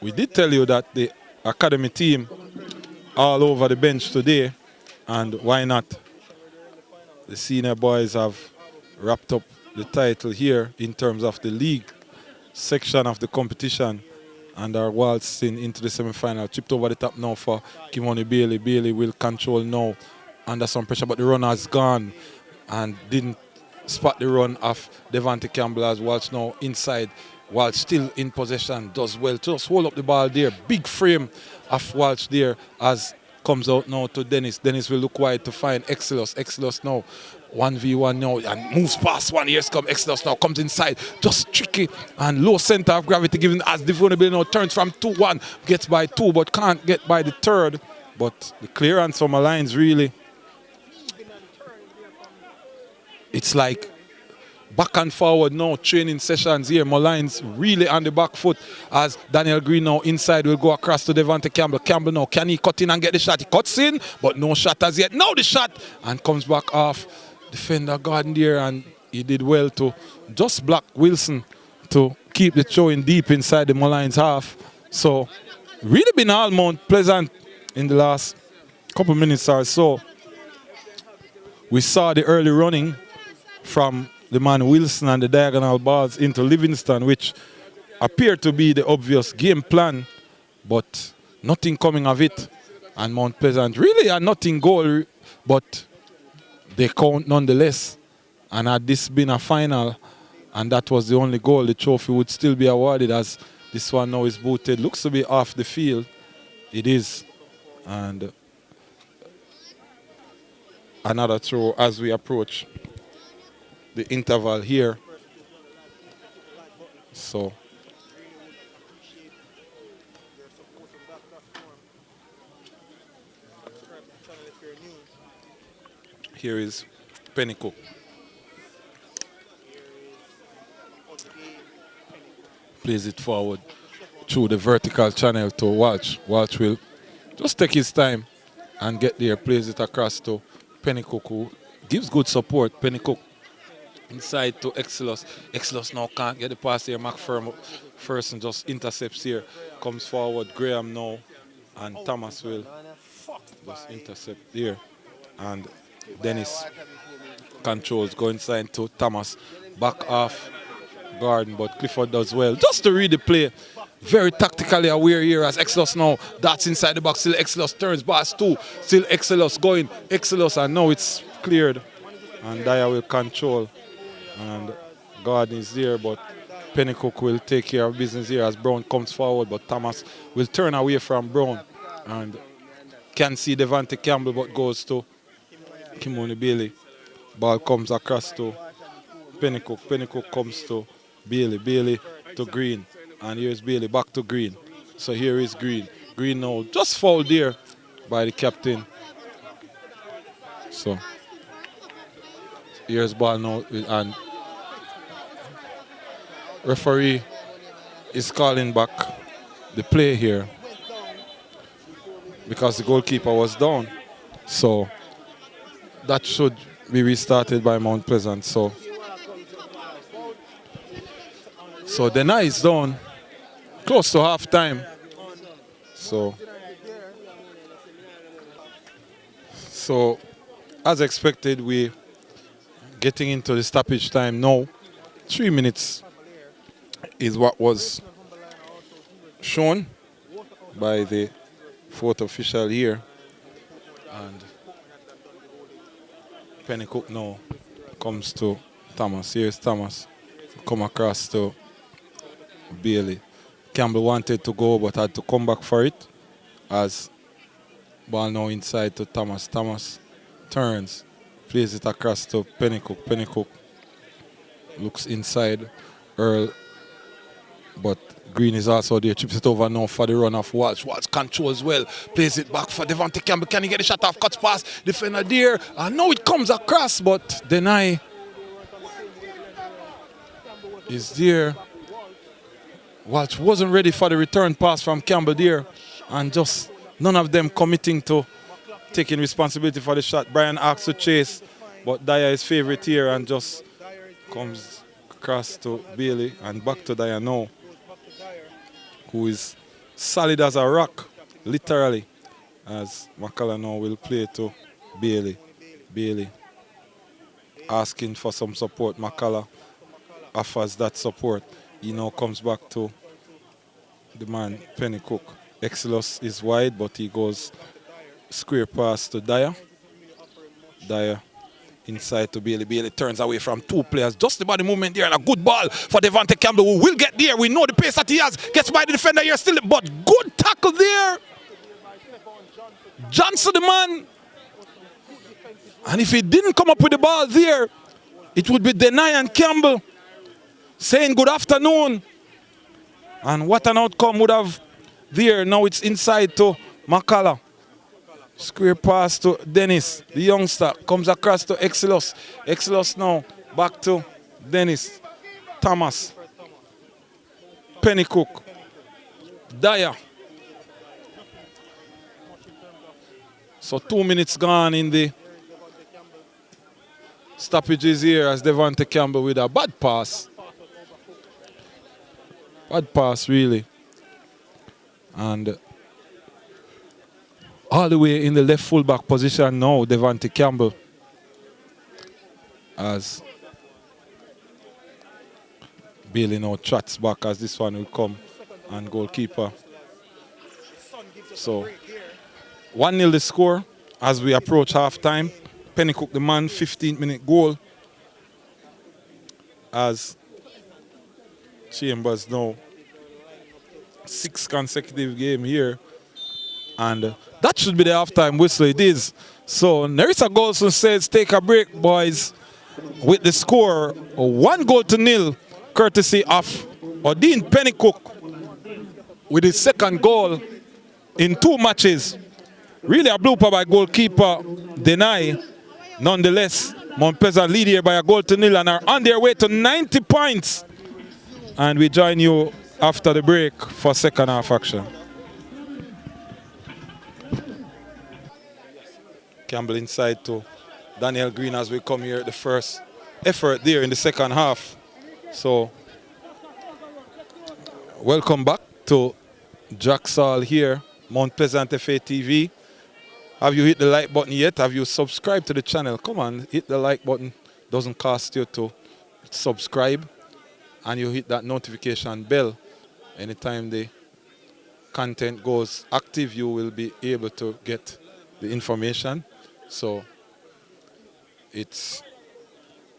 we did tell you that the academy team all over the bench today, and why not? The senior boys have wrapped up the title here in terms of the league section of the competition and are waltzing into the semi-final. Chipped over the top now for Kimoni Bailey. Bailey will control now under some pressure, but the runner has gone and didn't spot the run of Devante Campbell as Walsh now inside. Walsh still in possession, does well to just hold up the ball there. Big frame of Walsh there as comes out now to Dennis. Dennis will look wide to find Exelos. Exelos now 1v1 now and moves past one. Here's come Exelos now, comes inside, just tricky and low center of gravity given as Devonable now turns from 2-1, gets by 2 but can't get by the third. But the clearance from Molynes really, it's like back and forward now, training sessions here. Molynes really on the back foot as Daniel Green now inside will go across to Devante Campbell. Campbell now, can he cut in and get the shot? He cuts in, but no shot as yet. Now the shot, and comes back off defender Gordon there, and he did well to just block Wilson to keep the throw in deep inside the Molynes half. So really been all Mount Pleasant in the last couple minutes or so. We saw the early running from the man Wilson and the diagonal balls into Livingston, which appeared to be the obvious game plan, but nothing coming of it. And Mount Pleasant really a nothing goal, but they count nonetheless. And had this been a final, and that was the only goal, the trophy would still be awarded, as this one now is booted. Looks to be off the field. It is. And another throw as we approach the interval here. So here is Pennycooke. Plays it forward through the vertical channel to Walsh. Walsh will just take his time and get there. Plays it across to Pennycooke, who gives good support. Pennycooke inside to Exelos. Exelos now can't get the pass here. McPherson just intercepts here. Comes forward. Graham now. And Thomas will just intercept here. And Dennis controls. Go inside to Thomas. Back off Garden, but Clifford does well. Just to read the play, very tactically aware here as Exelos now. That's inside the box. Still Exelos turns pass 2. Still Exelos going. Exelos, and now it's cleared. And Dyer will control. And Garden is there, but Pennycooke will take care of business here as Brown comes forward. But Thomas will turn away from Brown. And can see Devante Campbell, but goes to Kimoni Bailey. Ball comes across to Pennycooke. Pennycooke comes to Bailey. Bailey to Green. And here's Bailey back to Green. So here is Green. Green now just fouled there by the captain. So here's ball now, and referee is calling back the play here because the goalkeeper was down. So that should be restarted by Mount Pleasant. So Denai is down close to half time. So as expected, we getting into the stoppage time now. 3 minutes is what was shown by the fourth official here. And Pennycooke now comes to Thomas. Here's Thomas. Come across to Bailey. Campbell wanted to go but had to come back for it. As ball now inside to Thomas. Thomas turns. Plays it across to Pennycooke. Pennycooke looks inside Earl, but Green is also there. Chips it over now for the run of Walsh. Walsh controls well. Plays it back for Devante Campbell. Can he get the shot off? Cuts past. Defender there. And now it comes across, but Denai is there. Walsh wasn't ready for the return pass from Campbell there. And just none of them committing to taking responsibility for the shot. Brian asks to chase, but Dyer is favorite here and just comes across to Bailey and back to Dyer now, who is solid as a rock, literally, as McCullough now will play to Bailey. Bailey asking for some support. McCullough offers that support. He now comes back to the man, Pennycooke. Exelos is wide, but he goes square pass to Dyer. Dyer inside to Bailey. Bailey turns away from 2 players. Just the body movement there and a good ball for Devante Campbell, who will get there. We know the pace that he has. Gets by the defender here still, but good tackle there. Johnson, the man. And if he didn't come up with the ball there, it would be Denai and Campbell saying good afternoon. And what an outcome would have there. Now it's inside to McCullough. Square pass to Dennis, the youngster, comes across to Exelos. Exelos now back to Dennis. Thomas. Pennycooke. Dyer. So 2 minutes gone in the stoppages here as Devante Campbell with a bad pass. Bad pass, really. And all the way in the left fullback position now, Devante Campbell. As Bailey now trots back as this one will come, and goalkeeper. So 1-0 the score as we approach half time. Pennycooke the man, 15-minute goal. As Chambers now 6 consecutive game here. And that should be the halftime whistle. It is. So Nerissa Golson says, take a break, boys, with the score 1-0, courtesy of Odean Pennycooke with his second goal in 2 matches. Really a blooper by goalkeeper Denai. Nonetheless, Mount Pleasant lead here by 1-0 and are on their way to 90 points. And we join you after the break for second half action. Campbell inside to Daniel Green as we come here. The first effort there in the second half. So, welcome back to Jacksall here, Mount Pleasant FA TV. Have you hit the like button yet? Have you subscribed to the channel? Come on, hit the like button. Doesn't cost you to subscribe. and you hit that notification bell, anytime the content goes active, you will be able to get the information. So it's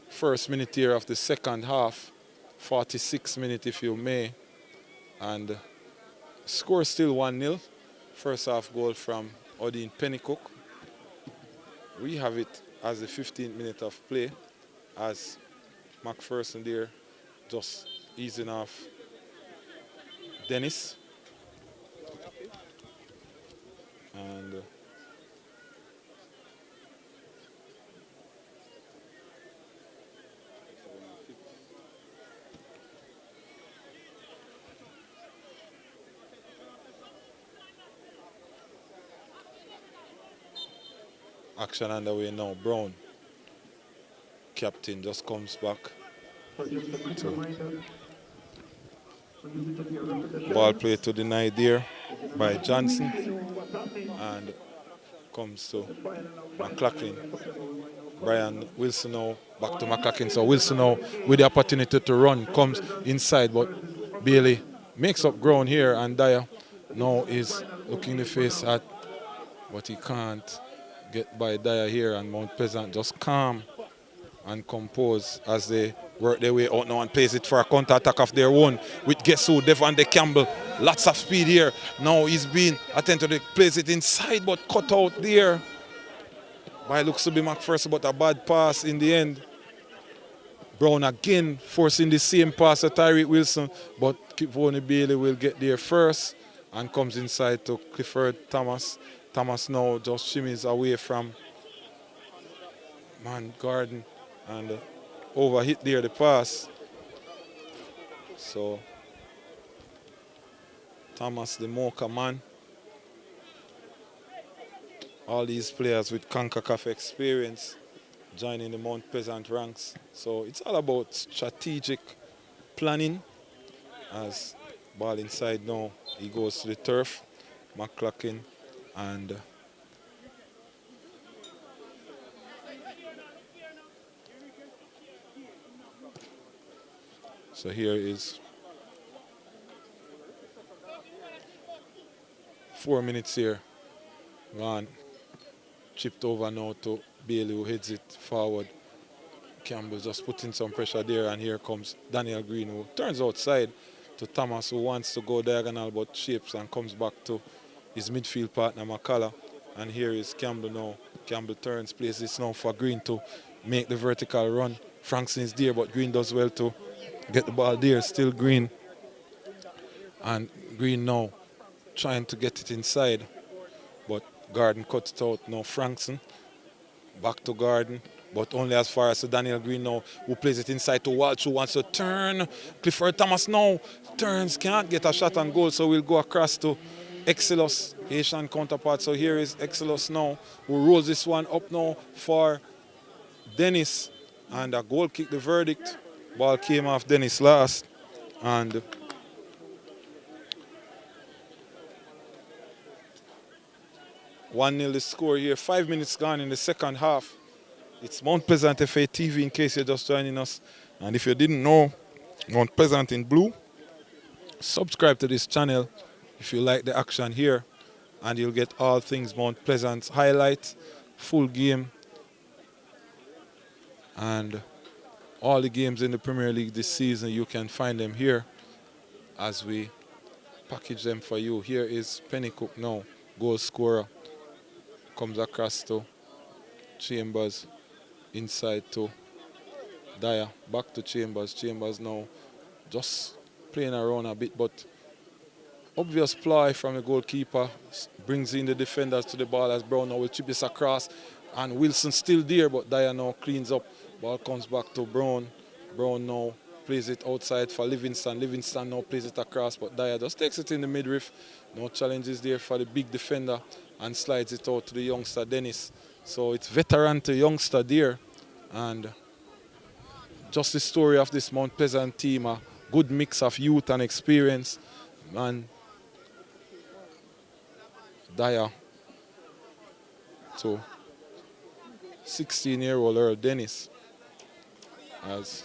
first minute here of the second half, 46 minutes if you may, and score still 1-0. First half goal from Odean Pennycooke. We have it as the 15th minute of play, as McPherson there just easing off Dennis. And action underway now. Brown, captain, just comes back to ball play to deny there by Johnson, and comes to McLaughlin. Brian Wilson now back to McLaughlin. So Wilson now with the opportunity to run comes inside, but Bailey makes up ground here, and Dyer now is looking the face at, but he can't get by Dyer here, and Mount Pleasant just calm and compose as they work their way out now and plays it for a counter-attack of their own with guess who, Devon De Campbell. Lots of speed here. Now he's being attempted to place it inside, but cut out there by looks to be McPherson, but a bad pass in the end. Brown again forcing the same pass to Tyreek Wilson, but Kivoni Bailey will get there first and comes inside to Clifford Thomas. Thomas now just shimmies away from man Garden and overhit there the pass. So Thomas the Mocha man. All these players with CONCACAF experience joining the Mount Pleasant ranks. So it's all about strategic planning. As ball inside now, he goes to the turf, McLaughlin, and so here is 4 minutes here. Gone. Chipped over now to Bailey, who heads it forward. Campbell just putting some pressure there, and here comes Daniel Green, who turns outside to Thomas, who wants to go diagonal but shapes and comes back to his midfield partner McCullough. And here is Campbell now. Campbell turns, plays this now for Green to make the vertical run. Frankson is there, but Green does well to get the ball there. Still Green. And Green now trying to get it inside, but Garden cuts it out. Now Frankson back to Garden, but only as far as to Daniel Green now, who plays it inside to Walsh, who wants to turn. Clifford Thomas now turns, can't get a shot on goal, so we'll go across to Exelos, Haitian counterpart. So here is Exelos now, who rolls this one up now for Dennis, and a goal kick the verdict. Ball came off Dennis last, and 1-0 the score here. 5 minutes gone in the second half. It's Mount Pleasant FA TV in case you're just joining us. And if you didn't know, Mount Pleasant in blue, subscribe to this channel if you like the action here, and you'll get all things Mount Pleasant's highlights, full game, and all the games in the Premier League this season. You can find them here as we package them for you. Here is Pennycooke now, goal scorer. Comes across to Chambers, inside to Dyer, back to Chambers. Chambers now just playing around a bit, but obvious ploy from the goalkeeper brings in the defenders to the ball as Brown now will chip this across, and Wilson still there, but Dyer now cleans up. Ball comes back to Brown. Brown now plays it outside for Livingston. Livingston now plays it across, but Dyer just takes it in the midriff. No challenges there for the big defender, and slides it out to the youngster Dennis. So it's veteran to youngster there, and just the story of this Mount Pleasant team, a good mix of youth and experience. And Dyer to 16-year-old Earl Dennis, as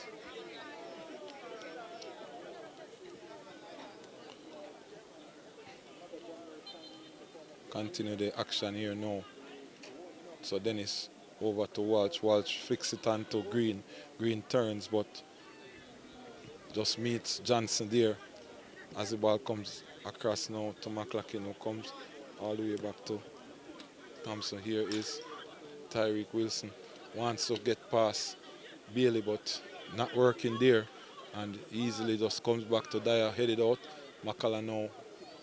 continue the action here now. So Dennis over to Walsh. Walsh flicks it on to Green. Green turns, but just meets Johnson there as the ball comes across now to McLaughlin, who comes all the way back to Thompson. Here is Tyreek Wilson. Wants to get past Bailey, but not working there. And easily just comes back to Dyer, headed out. McCullough now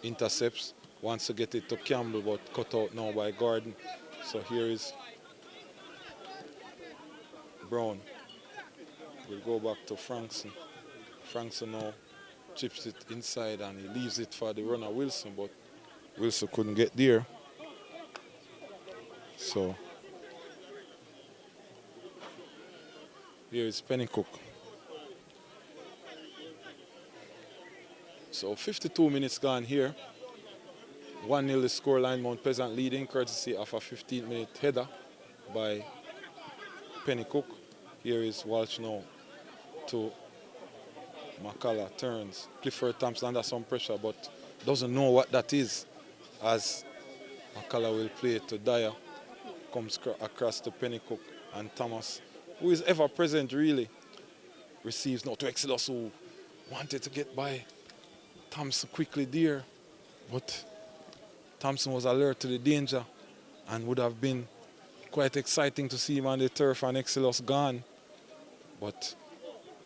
intercepts. Wants to get it to Campbell, but cut out now by Gordon. So here is Brown. We'll go back to Frankson. Frankson now chips it inside and he leaves it for the runner Wilson, but Wilson couldn't get there. So here is Pennycooke. So 52 minutes gone here. 1-0 the scoreline, Mount Pleasant leading, courtesy of a 15-minute header by Pennycooke. Here is Walsh now to McCullough, turns. Clifford Thompson under some pressure, but doesn't know what that is, as McCullough will play it to Dyer. Comes across to Pennycooke, and Thomas, who is ever present really, receives now to Exodus, who wanted to get by Thompson quickly there, but Thompson was alert to the danger and would have been quite exciting to see him on the turf and Exodus gone. But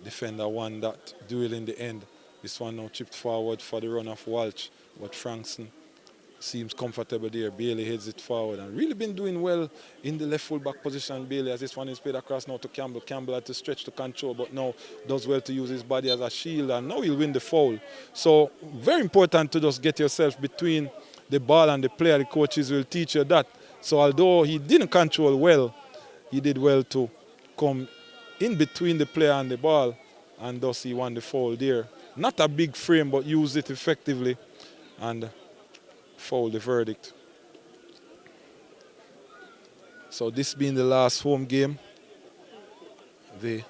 defender won that duel in the end. This one now chipped forward for the run of Walsh, but Frankson seems comfortable there. Bailey heads it forward and really been doing well in the left full back position. Bailey, as this one is played across now to Campbell. Campbell had to stretch to control, but now does well to use his body as a shield, and now he'll win the foul. So very important to just get yourself between the ball and the player. The coaches will teach you that. So although he didn't control well, he did well to come in between the player and the ball, and thus he won the foul there. Not a big frame, but used it effectively and fouled the verdict. So this being the last home game, the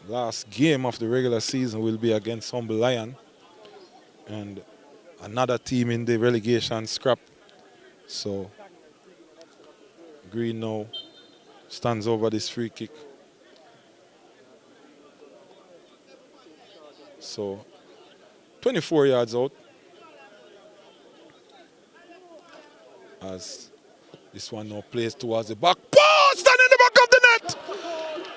last game of the regular season will be against Humble Lion and another team in the relegation scrap. So Green now stands over this free kick. So 24 yards out, as this one now plays towards the back post and in the back of the net,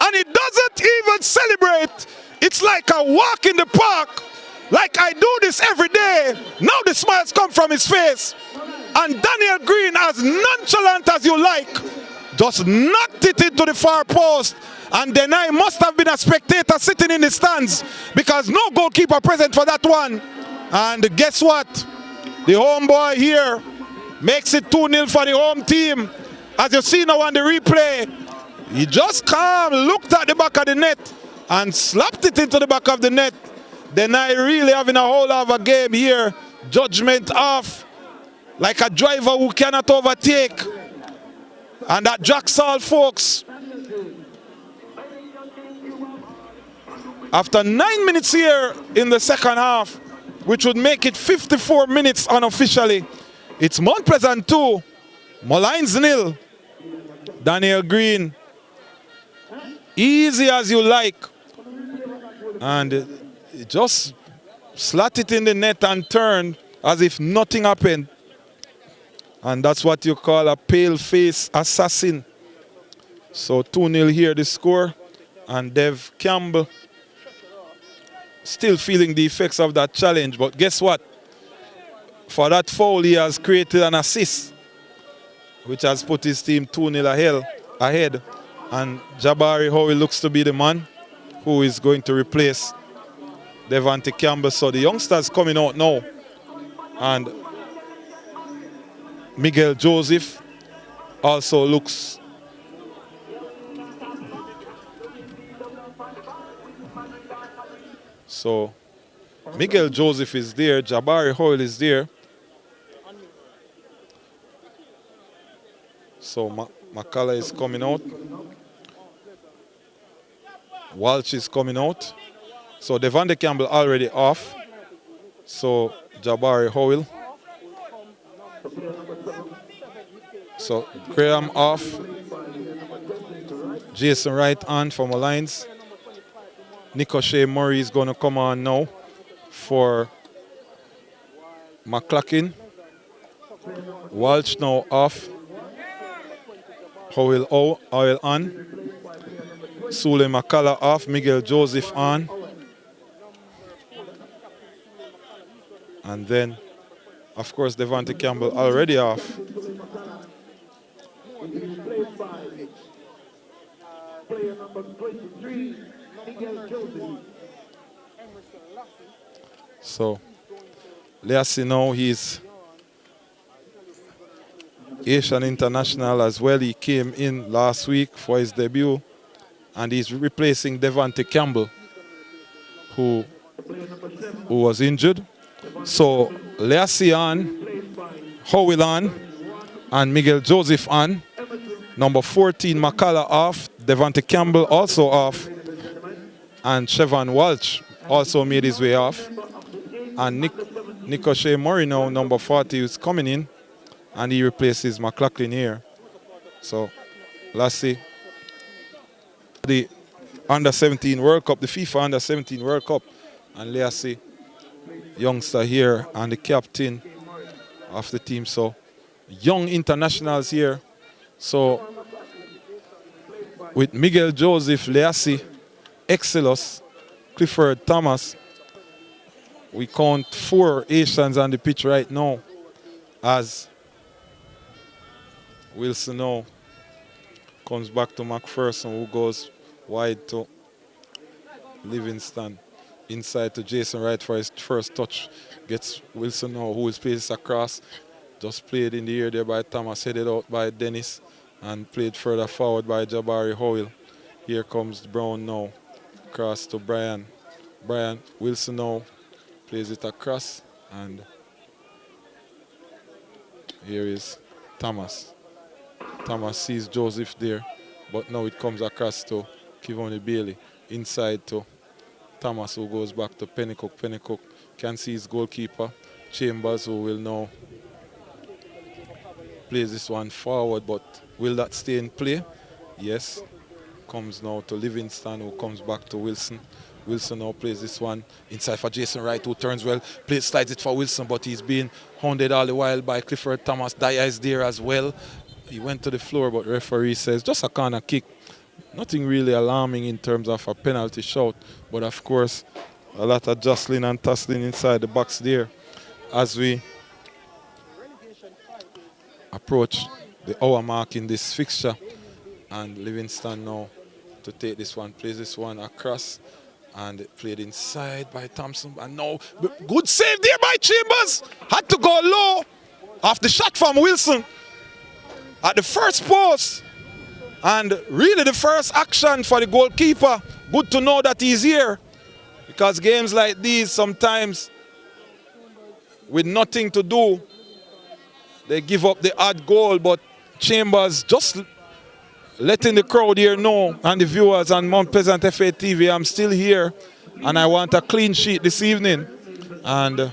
and he doesn't even celebrate. It's like a walk in the park, like I do this every day. Now the smiles come from his face, and Daniel Green, as nonchalant as you like, just knocked it into the far post. And then I must have been a spectator sitting in the stands, because no goalkeeper present for that one. And guess what? The homeboy here makes it 2-0 for the home team. As you see now on the replay, he just calm, looked at the back of the net and slapped it into the back of the net. Then I really having a whole lot of a game here. Judgment off, like a driver who cannot overtake. And that Jacksall, folks. After 9 minutes here in the second half, which would make it 54 minutes unofficially, it's Mount Pleasant 2, Molynes 0. Daniel Green, easy as you like. And just slat it in the net and turn as if nothing happened. And that's what you call a pale-face assassin. So 2-0 here, the score. And Dev Campbell still feeling the effects of that challenge. But guess what? For that foul, he has created an assist, which has put his team 2-0 ahead. And Jabari Howe looks to be the man who is going to replace Devante Campbell. So the youngsters coming out now. And Miguel Joseph also looks so Miguel Joseph is there, Jabari Hoyle is there. So McCullough is coming out. Walsh is coming out. So Devante Campbell already off. So Jabari Hoyle So Graham off. Jason right on for Molynes. Ricochet Murray is going to come on now for McClacken. Walsh now off. Howell on. Sule McCullough off. Miguel Joseph on. And then, of course, Devontae Campbell already off. Player number 23, Miguel Joseph. So, Liasse now, he's Asian International as well. He came in last week for his debut. And he's replacing Devontae Campbell, who was injured. So, Liasse on, Howell on, and Miguel Joseph on. Number 14, McCullough off. Devontae Campbell also off. And Chevon Walsh also made his way off. And Ricochet Murray now, number 40, is coming in. And he replaces McClacken here. So, Liasse, the Under-17 World Cup, the FIFA Under-17 World Cup. And Liasse, youngster here, and the captain of the team. So, young internationals here. So, with Miguel Joseph, Liasse, Excelos, Clifford Thomas, we count 4 Asians on the pitch right now, as Wilson now comes back to McPherson, who goes wide to Livingston. Inside to Jason Wright for his first touch. Gets Wilson now, who is plays across. Just played in the air there by Thomas, headed out by Dennis, and played further forward by Jabari Howell. Here comes Brown now. Across to Brian. Wilson now plays it across, and here is Thomas. Thomas sees Joseph there, but now it comes across to Kivoni Bailey. Inside to Thomas, who goes back to Pennycooke. Pennycooke can see his goalkeeper, Chambers, who will now plays this one forward, but will that stay in play? Yes. Comes now to Livingston, who comes back to Wilson. Wilson now plays this one inside for Jason Wright, who turns well, slides it for Wilson, but he's being hounded all the while by Clifford Thomas. Dyer is there as well. He went to the floor, but referee says just a corner kick. Nothing really alarming in terms of a penalty shout, but of course, a lot of jostling and tussling inside the box there as we approach the hour mark in this fixture. And Livingston now to take this one, plays this one across, and it played inside by Thompson. And now, good save there by Chambers. Had to go low off the shot from Wilson at the first post. And really the first action for the goalkeeper. Good to know that he's here, because games like these sometimes with nothing to do, they give up the odd goal, but Chambers just letting the crowd here know, and the viewers on Mount Pleasant FA TV, I'm still here and I want a clean sheet this evening. And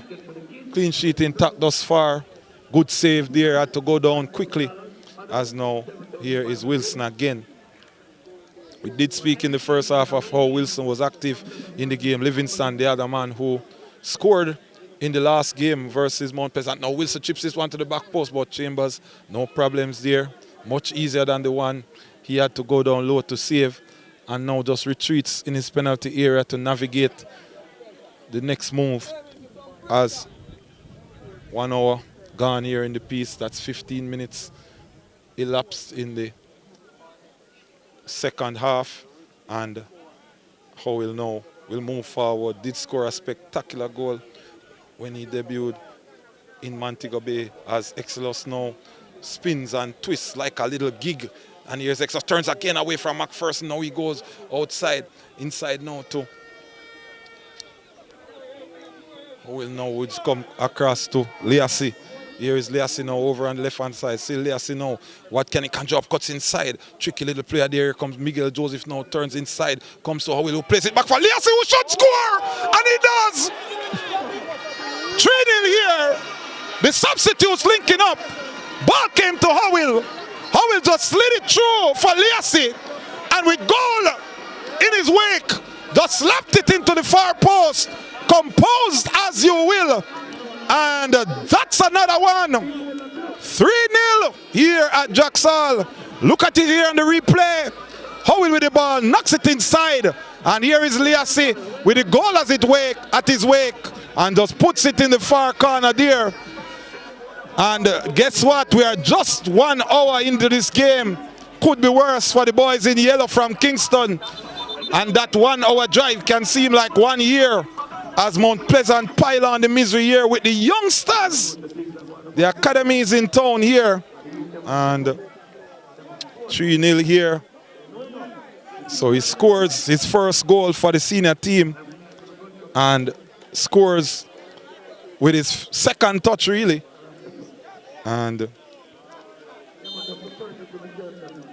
clean sheet intact thus far. Good save there, had to go down quickly, as now here is Wilson again. We did speak in the first half of how Wilson was active in the game. Livingston, the other man who scored in the last game versus Mount Pleasant. Now Wilson chips this one to the back post, but Chambers, no problems there. Much easier than the one he had to go down low to save, and now just retreats in his penalty area to navigate the next move, as 1 hour gone here in the piece. That's 15 minutes elapsed in the second half, and Howell now will move forward. Did score a spectacular goal when he debuted in Montego Bay, as Excelos now spins and twists like a little gig. And here's Excelos, turns again away from McPherson. Now he goes outside, inside now to Howell now would come across to Liasse. Here is Liasse now over on the left-hand side. See Liasse now. What can he conjure up? Cuts inside. Tricky little player there. Here comes Miguel Joseph now. Turns inside. Comes to Howell, who plays it back for Liasse, who should score! And he does! 3-0 here. The substitutes linking up. Ball came to Howell. Howell just slid it through for Liasse. And with goal in his wake, just slapped it into the far post. Composed as you will. And that's another one. 3-0 here at Jacksal. Look at it here on the replay. Howell with the ball, knocks it inside. And here is Liasse with the goal as at his wake. And just puts it in the far corner there. And guess what? We are just 1 hour into this game. Could be worse for the boys in yellow from Kingston. And that 1 hour drive can seem like 1 year as Mount Pleasant pile on the misery here with the youngsters. The academy is in town here. And 3-0 here. So he scores his first goal for the senior team. And scores with his second touch really. And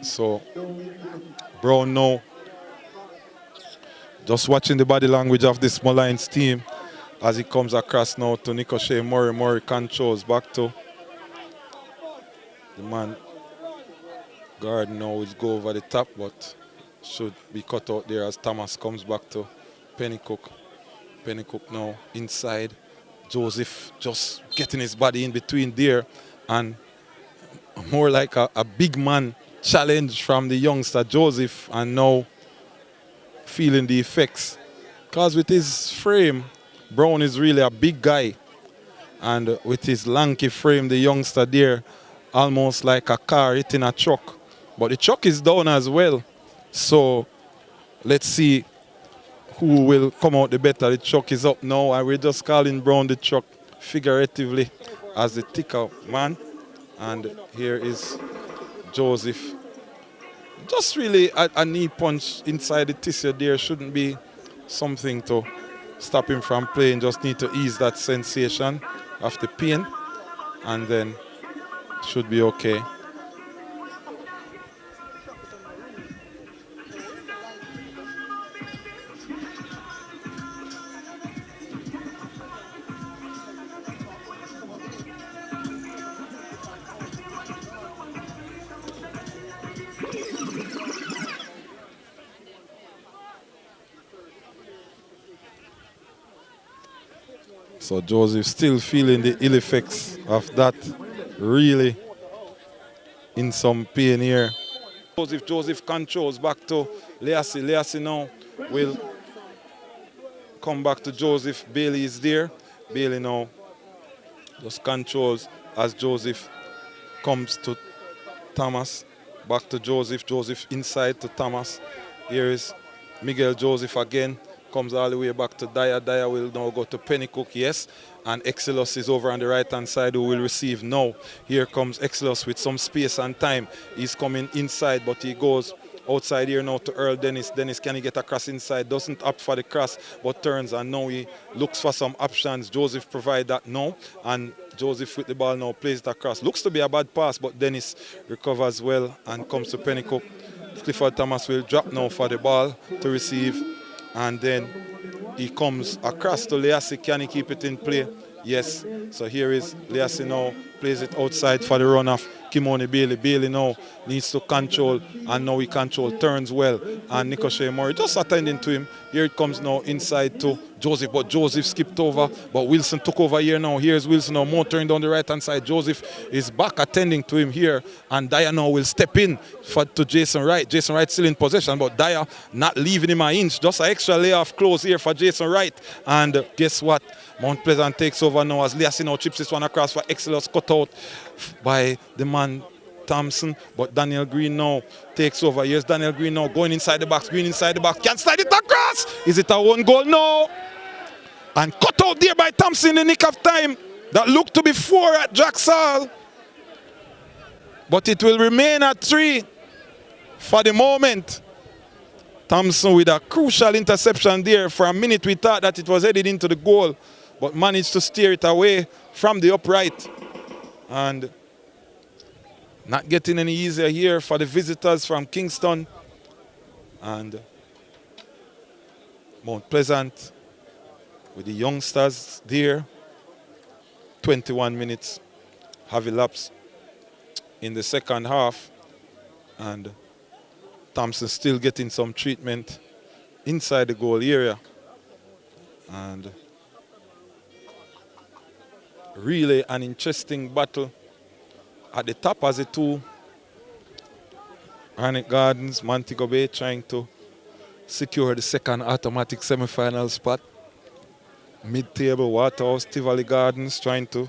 so Brown now just watching the body language of this Molynes team as he comes across now to Ricochet Murray. Murray controls back to the man. Guard now will go over the top, but should be cut out there as Thomas comes back to Pennycooke. Pennycooke now inside. Joseph just getting his body in between there, and more like a big man challenge from the youngster Joseph, and now feeling the effects. Because with his frame, Brown is really a big guy, and with his lanky frame, the youngster there, almost like a car hitting a truck. But the truck is down as well. So let's see who will come out the better. The truck is up now, and we're just calling Brown the truck figuratively as the ticker man. And here is Joseph. Just really a knee punch inside the tissue there shouldn't be something to stop him from playing. Just need to ease that sensation of the pain, and then should be okay. So Joseph still feeling the ill effects of that, really in some pain here. Joseph controls back to Liasse. Liasse now will come back to Joseph. Bailey is there. Bailey now just controls as Joseph comes to Thomas. Back to Joseph. Joseph inside to Thomas. Here is Miguel Joseph again. Comes all the way back to Dyer. Dyer will now go to Pennycooke, yes. And Exilus is over on the right-hand side who will receive now. Here comes Exilus with some space and time. He's coming inside, but he goes outside here now to Earl Dennis. Dennis, can he get across inside? Doesn't opt for the cross, but turns, and now he looks for some options. Joseph provide that now. And Joseph with the ball now plays it across. Looks to be a bad pass, but Dennis recovers well and comes to Pennycooke. Clifford Thomas will drop now for the ball to receive. And then he comes across to Liasse. Can he keep it in play? Yes. So here is Liasse now. Plays it outside for the runoff. Kimoni Bailey. Bailey now needs to control. And now he control. Turns well. And Ricochet Murray just attending to him. Here it comes now inside to Joseph. But Joseph skipped over. But Wilson took over here now. Here's Wilson now motoring down the right-hand side. Joseph is back attending to him here. And Dyer now will step in to Jason Wright. Jason Wright still in possession. But Dyer not leaving him an inch. Just an extra layoff close here for Jason Wright. And guess what? Mount Pleasant takes over now as Liasse now chips this one across for Exilus, cut out by the man Thompson. But Daniel Green now takes over. Here's Daniel Green now going inside the box. Green inside the box. Can't slide it across. Is it a one goal? No. And cut out there by Thompson in the nick of time. That looked to be 4 at Jacksal. But it will remain at 3 for the moment. Thompson with a crucial interception there. For a minute we thought that it was headed into the goal, but managed to steer it away from the upright. And not getting any easier here for the visitors from Kingston. And Mount Pleasant with the youngsters there. 21 minutes have elapsed in the second half, and Thompson still getting some treatment inside the goal area. And really an interesting battle at the top as the two Arnett Gardens, Montego Bay trying to secure the second automatic semi-final spot. Mid-table, Waterhouse, Tivoli Gardens trying to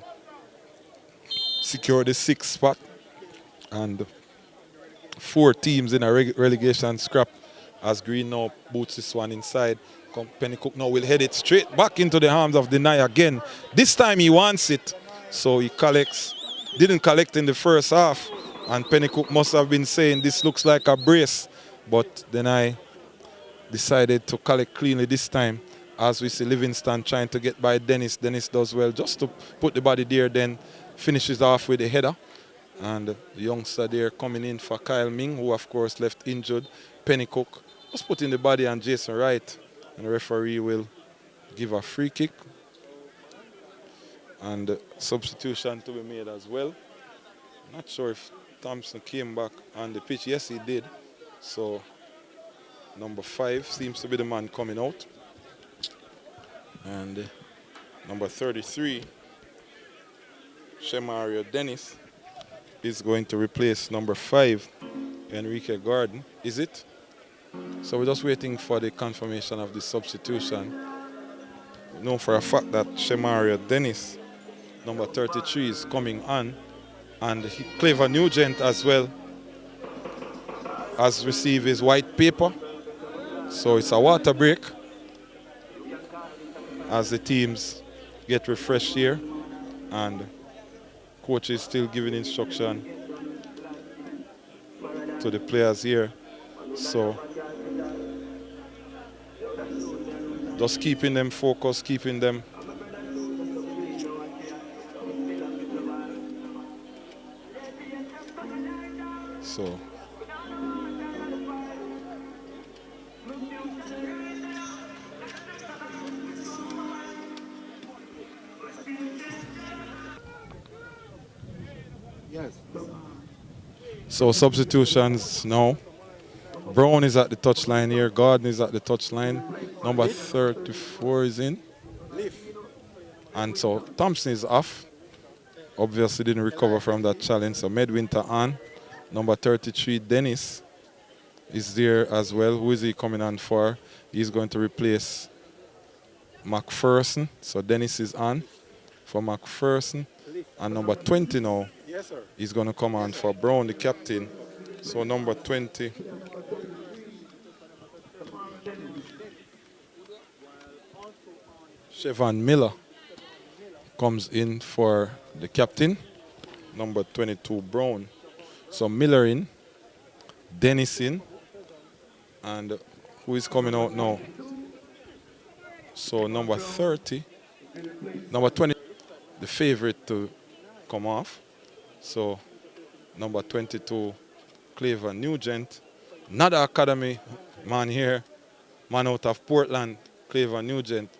secure the sixth spot. And 4 teams in a relegation scrap as Green now boots this one inside. Pennycooke now will head it straight back into the arms of Deny again. This time he wants it, so he collects. Didn't collect in the first half, and Pennycooke must have been saying this looks like a brace, but Deny decided to collect cleanly this time. As we see Livingston trying to get by Dennis. Dennis does well just to put the body there, then finishes off with a header. And the youngster there coming in for Kyle Ming, who of course left injured. Pennycooke was putting the body on Jason Wright, and the referee will give a free kick. And substitution to be made as well. Not sure if Thompson came back on the pitch. Yes, he did. So number 5 seems to be the man coming out. And number 33, Shemario Dennis, is going to replace number 5, Enrique Garden. Is it? So we're just waiting for the confirmation of the substitution. We know for a fact that Shemario Dennis, number 33, is coming on. And Clever Nugent as well has received his white paper. So it's a water break as the teams get refreshed here. And coach is still giving instruction to the players here. So just keeping them focused, keeping them so. So substitutions now. Brown is at the touchline here. Gordon is at the touchline. Number 34 is in. And so Thompson is off. Obviously didn't recover from that challenge. So Medwinter on. Number 33, Dennis, is there as well. Who is he coming on for? He's going to replace McPherson. So Dennis is on for McPherson. And number 20 now, he's going to come on for Brown, the captain. So number 20, Chevon Miller, comes in for the captain. Number 22, Brown. So Miller in, Dennis in, and who is coming out now? So number 30, number 20, the favorite to come off. So number 22, Clever Nugent. Another academy man here, man out of Portland, Clever Nugent,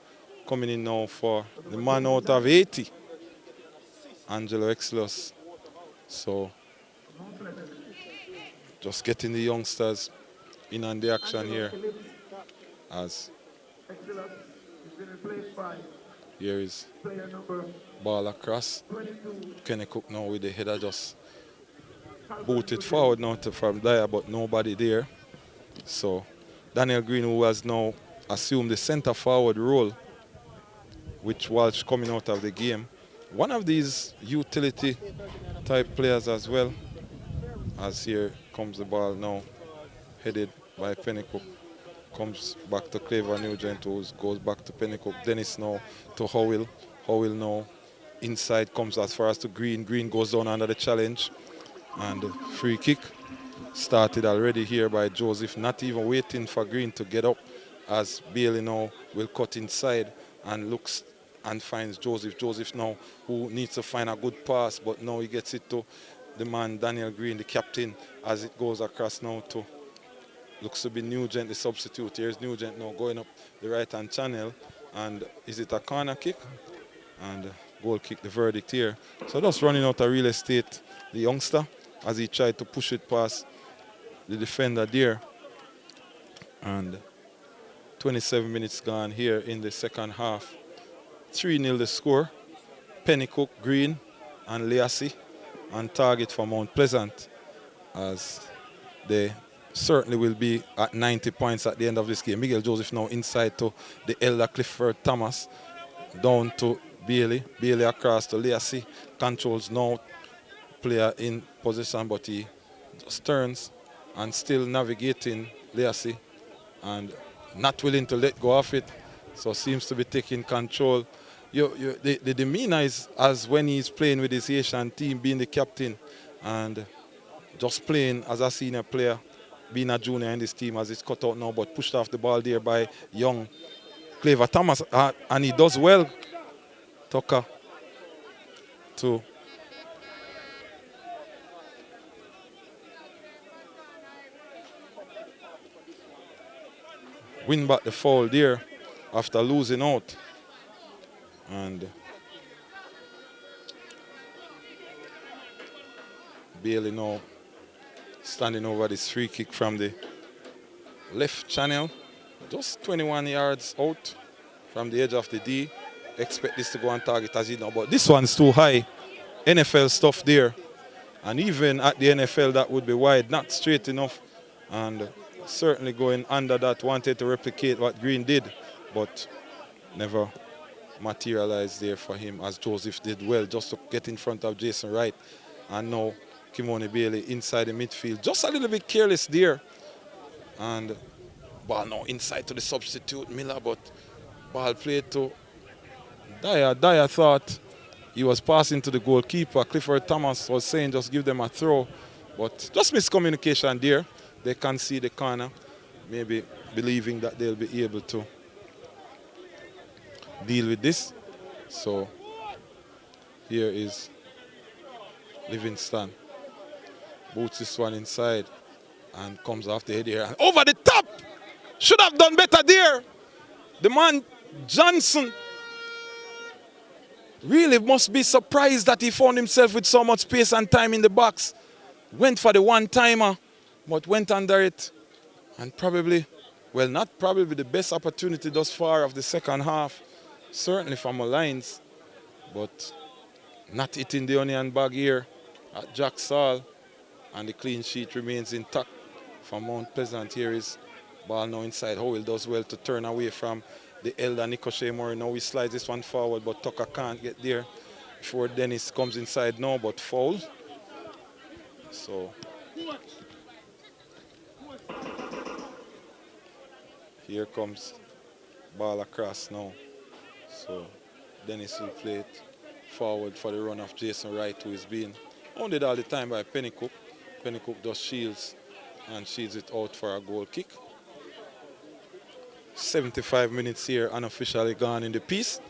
coming in now for the man out of Haiti, Angelo Exlos. So just getting the youngsters in on the action here. As here is ball across. Pennycooke now with the header just booted forward now from there, but nobody there. So Daniel Green, who has now assumed the centre forward role, with Walsh coming out of the game. One of these utility type players as well. As here comes the ball now, headed by Pennycooke. Comes back to Clever Nugent, who goes back to Pennycooke. Dennis now to Howell. Howell now inside, comes as far as to Green. Green goes down under the challenge. And the free kick started already here by Joseph, not even waiting for Green to get up, as Bailey now will cut inside and looks and finds Joseph. Joseph now, who needs to find a good pass, but now he gets it to the man Daniel Green, the captain, as it goes across now to, looks to be Nugent, the substitute. Here's Nugent now going up the right-hand channel, and is it a corner kick? And Goal kick, the verdict here. So just running out of real estate, the youngster, as he tried to push it past the defender there. And 27 minutes gone here in the second half. 3-0 the score. Pennycooke, Green, and Liasse on target for Mount Pleasant, as they certainly will be at 90 points at the end of this game. Miguel Joseph now inside to the elder Clifford Thomas, down to Bailey. Bailey across to Liasse. Controls now, player in position, but he just turns and still navigating Liasse and not willing to let go of it. So seems to be taking control. The demeanor is as when he's playing with his Asian team, being the captain and just playing as a senior player, being a junior in this team, as it's cut out now, but pushed off the ball there by young Clever Thomas, and he does well. Tucker to win back the foul there after losing out. And Bailey now standing over this free kick from the left channel, just 21 yards out from the edge of the D. Expect this to go on target, as you know, but this one's too high. NFL stuff there, and even at the NFL that would be wide, not straight enough, and certainly going under that. Wanted to replicate what Green did, but never materialized there for him, as Joseph did well just to get in front of Jason Wright. And now Kimoni Bailey inside the midfield, just a little bit careless there, and ball now inside to the substitute Miller, but ball played to Dyer. Dyer thought he was passing to the goalkeeper. Clifford Thomas was saying just give them a throw, but just miscommunication there. They can see the corner, maybe believing that they'll be able to deal with this. So here is Livingston. Boots this one inside and comes off the head here. And over the top! Should have done better there. The man, Johnson, really must be surprised that he found himself with so much space and time in the box. Went for the one-timer, but went under it. And probably, well, not probably the best opportunity thus far of the second half. Certainly for Molynes, but not hitting the onion bag here at Jack Saul. And the clean sheet remains intact for Mount Pleasant. Here is ball now inside. Howell does well to turn away from the elder Nicochet Murray. Now he slides this one forward, but Tucker can't get there before Dennis comes inside now, but foul. So here comes ball across now. So Dennis will play it forward for the run of Jason Wright, who is being hounded all the time by Pennycooke. Pennycooke does shields and shields it out for a goal kick. 75 minutes here unofficially gone in the piece,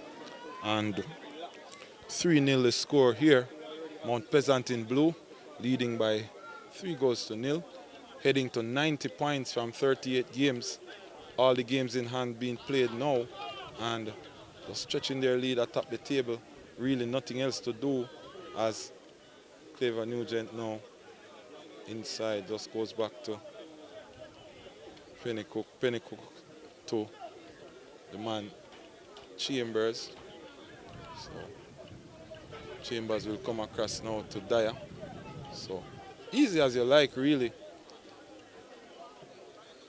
and 3-0 the score here. Mount Pleasant in blue, leading by 3-0, heading to 90 points from 38 games. All the games in hand being played now, and just stretching their lead atop the table. Really nothing else to do, as Clever Nugent now inside just goes back to Pennycooke. Pennycooke to the man Chambers. So Chambers will come across now to Dyer. So easy as you like, really.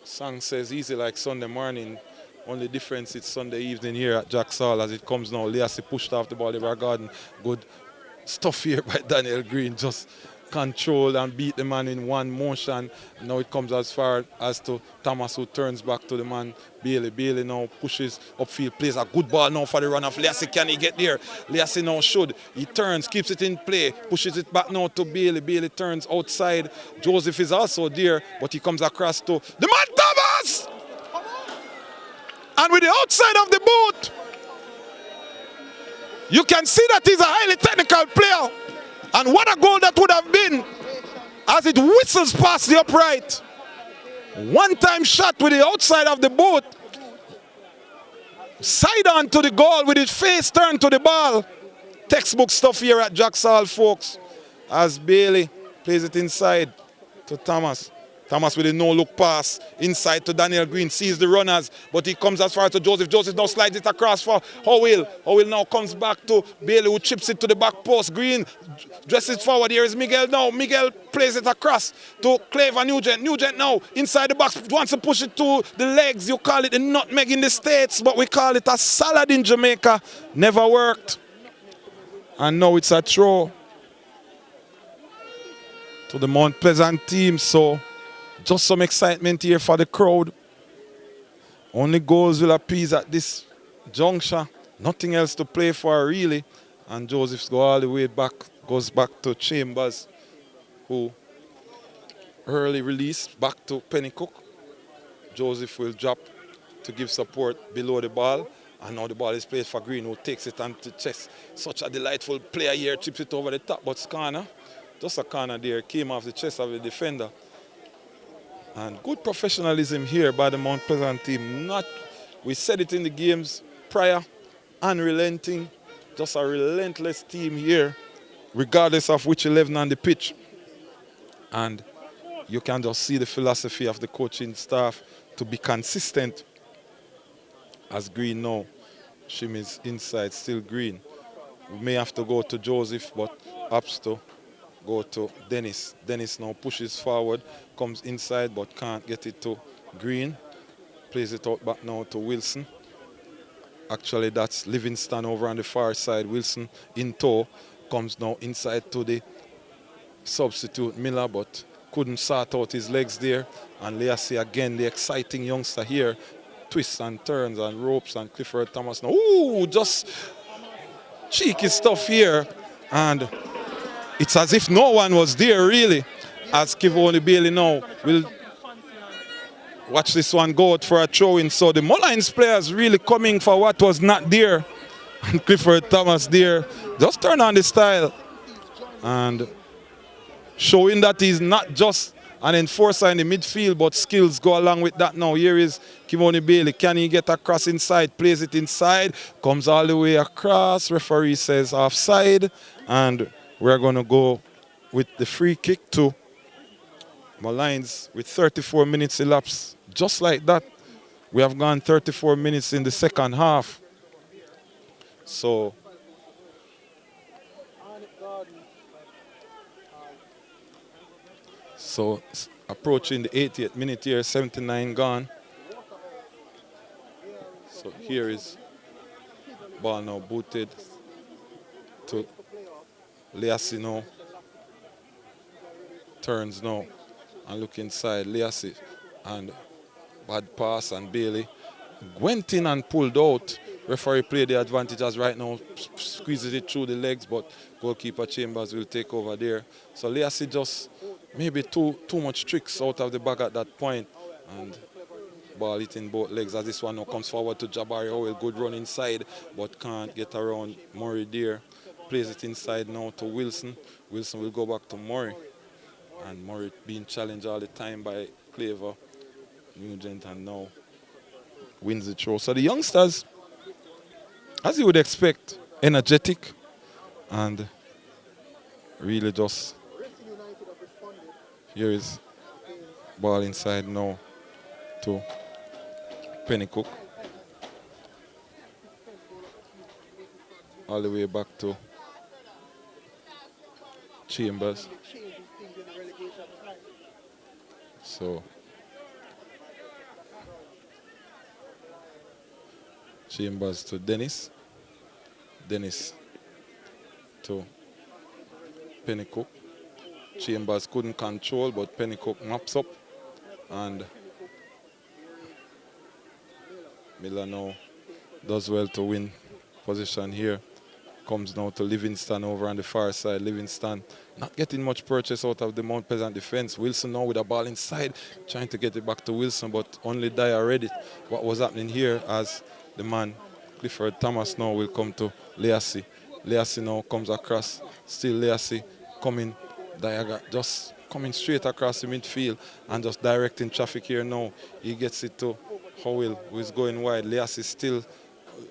Song says easy like Sunday morning. Only difference it's Sunday evening here at Jack Saul as it comes now. Liasse pushed off the ball, they were garden. Good stuff here by Daniel Green. Just control and beat the man in one motion. Now it comes as far as to Thomas, who turns back to the man Bailey. Bailey now pushes upfield, plays a good ball now for the run of Liasse. Can he get there? Liasse now should. He turns, keeps it in play, pushes it back now to Bailey. Bailey turns outside. Joseph is also there, but he comes across to the man Thomas! And with the outside of the boot, you can see that he's a highly technical player. And what a goal that would have been as it whistles past the upright. One-time shot with the outside of the boot. Side on to the goal with his face turned to the ball. Textbook stuff here at Jacksall, folks. As Bailey plays it inside to Thomas. Thomas with a no-look pass inside to Daniel Green, sees the runners, but he comes as far to Joseph. Joseph now slides it across for Howell. Howell now comes back to Bailey, who chips it to the back post. Green dresses forward. Here is Miguel now. Miguel plays it across to Claver Nugent. Nugent now inside the box, wants to push it to the legs. You call it a nutmeg in the States, but we call it a salad in Jamaica. Never worked. And now it's a throw to the Mount Pleasant team. So just some excitement here for the crowd. Only goals will appease at this juncture. Nothing else to play for really. And Joseph's go all the way back, goes back to Chambers, who early release back to Pennycooke. Joseph will drop to give support below the ball. And now the ball is played for Green, who takes it onto the chest. Such a delightful player here, chips it over the top, but Skarner, just a corner there, came off the chest of the defender. And good professionalism here by the Mount Pleasant team. We said it in the games prior, unrelenting, just a relentless team here, regardless of which 11 on the pitch. And you can just see the philosophy of the coaching staff to be consistent. As Green now, Shim is inside, still Green. We may have to go to Joseph, but opts to go to Dennis. Dennis now pushes forward, comes inside but can't get it to Green. Plays it out back now to Wilson. Actually, that's Livingston over on the far side. Wilson in tow, comes now inside to the substitute Miller, but couldn't sort out his legs there. And Liasse again, the exciting youngster here. Twists and turns and ropes, and Clifford Thomas now. Ooh, just cheeky stuff here. And it's as if no one was there, really. As Kivoni Bailey now will watch this one go out for a throw-in. So the Molynes players really coming for what was not there. And Clifford Thomas there. Just turn on the style. And showing that he's not just an enforcer in the midfield, but skills go along with that now. Here is Kivoni Bailey. Can he get across inside? Plays it inside. Comes all the way across. Referee says offside. And we're going to go with the free kick to Molynes with 34 minutes elapsed. Just like that, we have gone 34 minutes in the second half. So approaching the 80th minute here, 79 gone. So here is ball now booted to Liasse now. Turns now and look inside. Liasse and bad pass, and Bailey went in and pulled out. Referee played the advantage as right now squeezes it through the legs, but goalkeeper Chambers will take over there. So Liasse just maybe too much tricks out of the bag at that point, and ball hitting both legs as this one now comes forward to Jabari Howell. Good run inside, but can't get around Murray there. Plays it inside now to Wilson. Wilson will go back to Murray, and Murray being challenged all the time by Claver Nugent, and now wins the throw. So the youngsters, as you would expect, energetic and really just. Here is ball inside now to Pennycooke. All the way back to Chambers. So Chambers to Dennis. Dennis to Pennycooke. Chambers couldn't control, but Pennycooke maps up, and Miller now does well to win position here. Comes now to Livingston over on the far side. Livingston not getting much purchase out of the Mount Pleasant defense. Wilson now with a ball inside, trying to get it back to Wilson, but only Dyer read it. What was happening here as the man Clifford Thomas now will come to Liasse. Liasse now comes across, still Liasse coming. Dyer just coming straight across the midfield and just directing traffic here now. He gets it to Howell, who is going wide. Liasse is still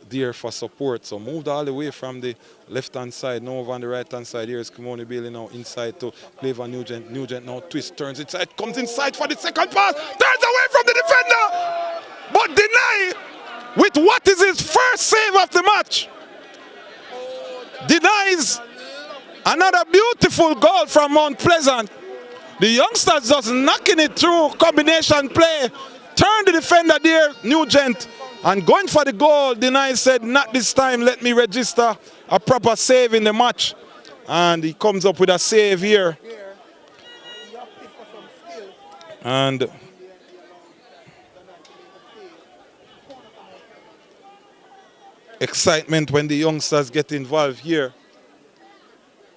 there for support. So moved all the way from the left-hand side, now over on the right-hand side. Here is Kimoni Bailey now inside to Clever Nugent. Nugent now twist, turns inside, comes inside for the second pass, turns away from the defender, but deny with what is his first save of the match. Denies another beautiful goal from Mount Pleasant. The youngsters just knocking it through, combination play, turn the defender there, Nugent, and going for the goal. Deny said, not this time, let me register a proper save in the match. And he comes up with a save here. And excitement when the youngsters get involved here.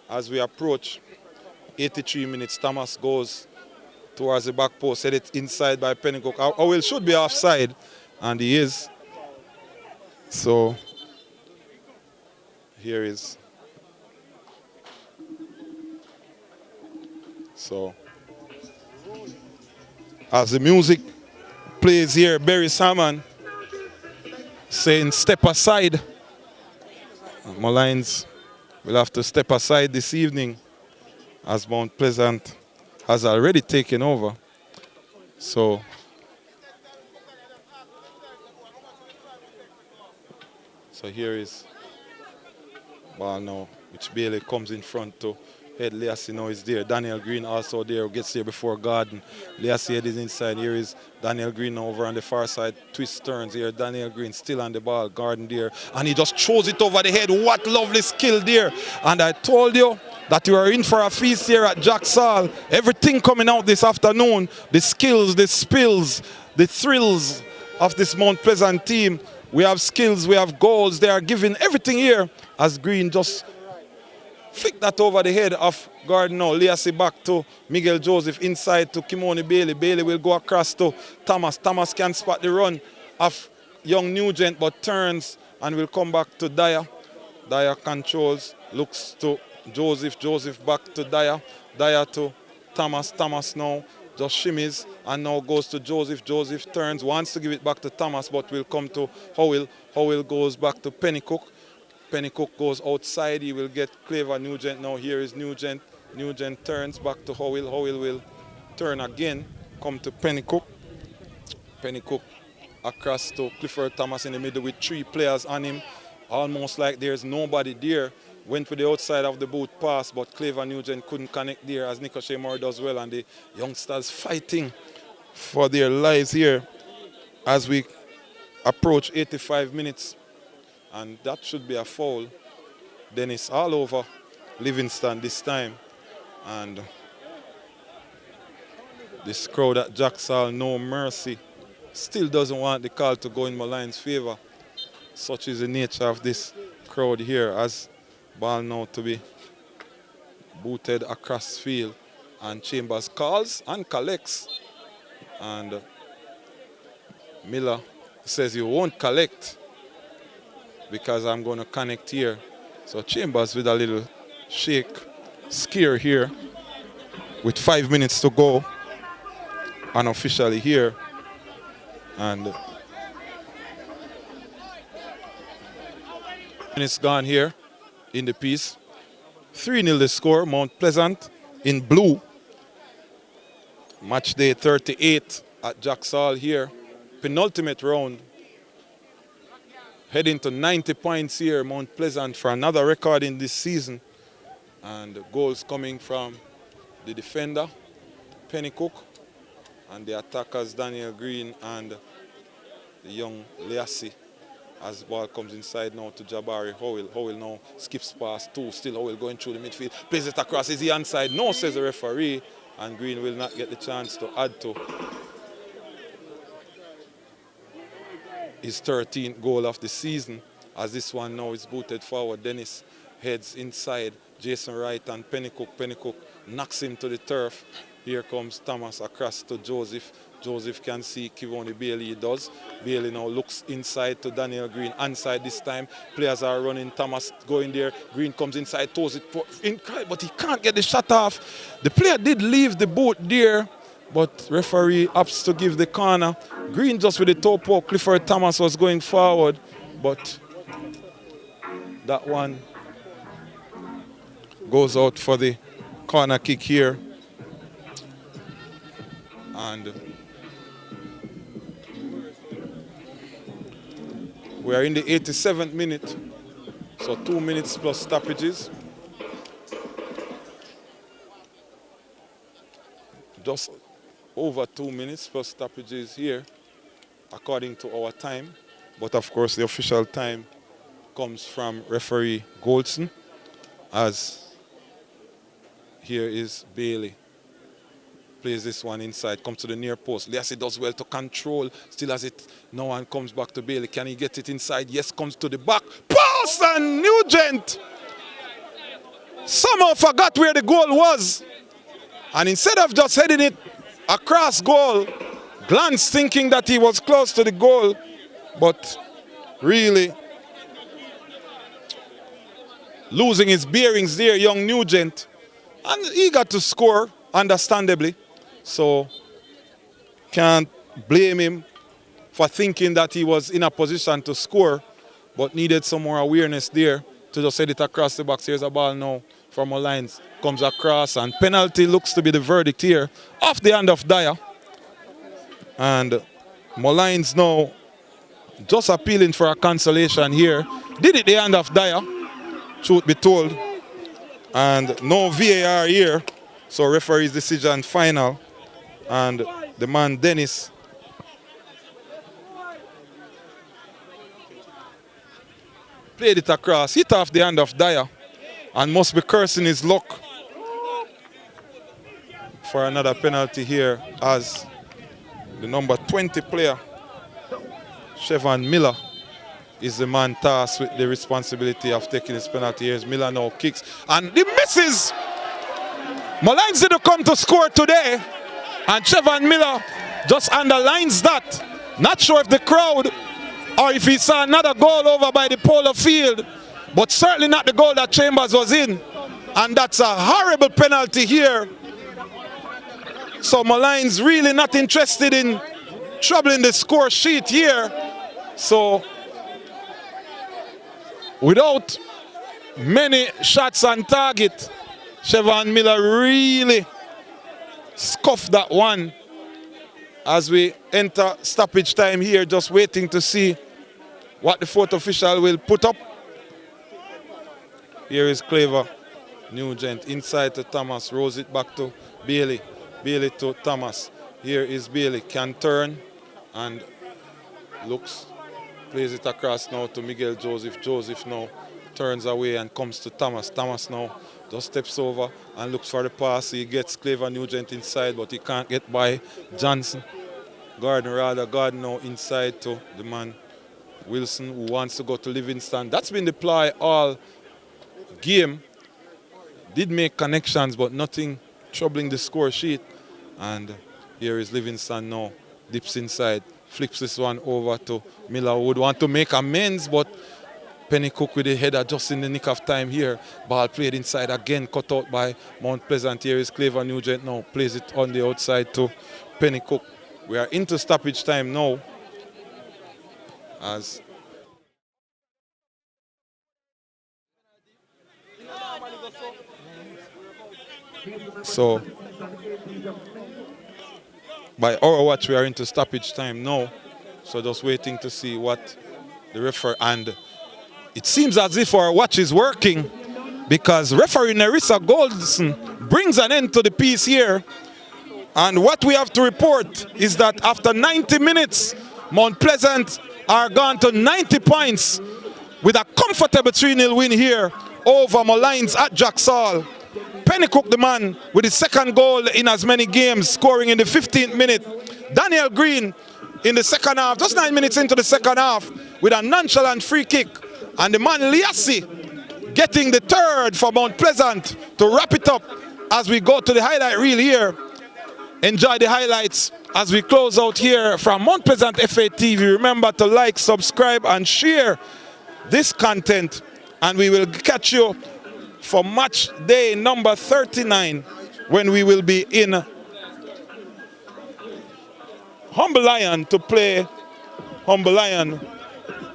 As we approach 83 minutes, Thomas goes towards the back post, set it inside by Pennycooke. Howell should be offside, and he is. So here is. So as the music plays here, Barry Salmon saying step aside. Molynes will have to step aside this evening as Mount Pleasant has already taken over. So here is ball now, which Bailey comes in front to head. Liasse now is there. Daniel Green also there, gets there before Garden. Liasse head is inside. Here is Daniel Green now over on the far side. Twist turns here. Daniel Green still on the ball. Garden there. And he just throws it over the head. What lovely skill there. And I told you that you are in for a feast here at Jacksall. Everything coming out this afternoon. The skills, the spills, the thrills of this Mount Pleasant team. We have skills, we have goals. They are giving everything here as Green just flick that over the head of Garden now. Liasse back to Miguel Joseph, inside to Kimoni Bailey. Bailey will go across to Thomas. Thomas can spot the run of young Nugent, but turns and will come back to Dyer. Dyer controls, looks to Joseph. Joseph back to Dyer. Dyer to Thomas. Thomas now just shimmies and now goes to Joseph. Joseph turns, wants to give it back to Thomas, but will come to Howell. Howell goes back to Pennycooke. Pennycooke goes outside. He will get Clever Nugent now. Here is Nugent. Nugent turns back to Howell. Howell will turn again, come to Pennycooke. Pennycooke across to Clifford Thomas in the middle with three players on him. Almost like there's nobody there. Went for the outside of the boot pass, but Clever Nugent couldn't connect there as Ricochet Moore does well. And the youngsters fighting for their lives here as we approach 85 minutes. And that should be a foul. Dennis all over Livingston this time. And this crowd at Jacksall, no mercy, still doesn't want the call to go in Molynes' favor. Such is the nature of this crowd here, as ball now to be booted across field. And Chambers calls and collects. And Miller says you won't collect because I'm going to connect here. So Chambers with a little shake, scare here with 5 minutes to go unofficially here. And minutes gone here in the piece. 3-0 the score, Mount Pleasant in blue. Match day 38 at Jacksall here. Penultimate round. Heading to 90 points here, Mount Pleasant, for another record in this season. And goals coming from the defender, Pennycooke, and the attackers, Daniel Green and the young Liasse. As the ball comes inside now to Jabari Howell. Howell now skips past two, still Howell going through the midfield, plays it across. Is he onside? No, says the referee, and Green will not get the chance to add to his 13th goal of the season, as this one now is booted forward. Dennis heads inside. Jason Wright and Pennycooke. Pennycooke knocks him to the turf. Here comes Thomas across to Joseph. Joseph can see Kivoni Bailey. He does. Bailey now looks inside to Daniel Green. Inside this time. Players are running. Thomas going there. Green comes inside, throws it in, but he can't get the shot off. The player did leave the boot there, but referee opts to give the corner. Green just with the toe poke. Clifford Thomas was going forward, but that one goes out for the corner kick here. And we are in the 87th minute, so 2 minutes plus stoppages. Just over 2 minutes plus stoppages here, according to our time. But of course, the official time comes from referee Goldson, as here is Bailey. Plays this one inside, comes to the near post. Liasse does well to control, still has it. No one comes back to Bailey. Can he get it inside? Yes, comes to the back. Pass, and Nugent somehow forgot where the goal was. And instead of just heading it across goal, glanced thinking that he was close to the goal, but really losing his bearings there, young Nugent. And eager to score, understandably. So can't blame him for thinking that he was in a position to score, but needed some more awareness there to just head it across the box. Here's a ball now from Molynes. Comes across, and penalty looks to be the verdict here off the hand of Dyer. And Molynes now just appealing for a cancellation here. Did it the hand of Dyer, truth be told. And no VAR here, so referee's decision final. And the man Dennis played it across, hit off the hand of Dyer, and must be cursing his luck for another penalty here, as the number 20 player, Chevon Miller, is the man tasked with the responsibility of taking his penalty. Here's Miller now, kicks, and he misses. Molynes didn't come to score today, and Chevon Miller just underlines that. Not sure if the crowd or if he saw another goal over by the polo field, but certainly not the goal that Chambers was in. And that's a horrible penalty here. So Molynes really not interested in troubling the score sheet here. So without many shots on target, Chevon Miller really scuffed that one. As we enter stoppage time here, just waiting to see what the fourth official will put up. Here is Clever Nugent inside to Thomas, rolls it back to Bailey. Bailey to Thomas. Here is Bailey, can turn and looks, plays it across now to Miguel Joseph. Joseph now turns away and comes to Thomas. Thomas now just steps over and looks for the pass. He gets Clever Nugent inside, but he can't get by Johnson. Gordon now inside to the man Wilson, who wants to go to Livingston. That's been the ply all game. Did make connections, but nothing troubling the score sheet. And here is Livingston now, dips inside, flips this one over to Miller, who would want to make amends, but Pennycooke with the header just in the nick of time here. Ball played inside again, cut out by Mount Pleasant. Here is Clever Nugent now, plays it on the outside to Pennycooke. We are into stoppage time now. As so by our watch, we are into stoppage time now. So just waiting to see what the referee, and it seems as if our watch is working, because referee Nerissa Goldson brings an end to the piece here. And what we have to report is that after 90 minutes, Mount Pleasant are gone to 90 points with a comfortable 3-0 win here over Molynes at Jacksall. Pennycooke, the man with his second goal in as many games, scoring in the 15th minute. Daniel Green in the second half, just 9 minutes into the second half, with a nonchalant free kick. And the man Liasse getting the third for Mount Pleasant to wrap it up as we go to the highlight reel here. Enjoy the highlights as we close out here from Mount Pleasant FA TV. Remember to like, subscribe, and share this content. And we will catch you for match day number 39, when we will be in Humble Lion to play Humble Lion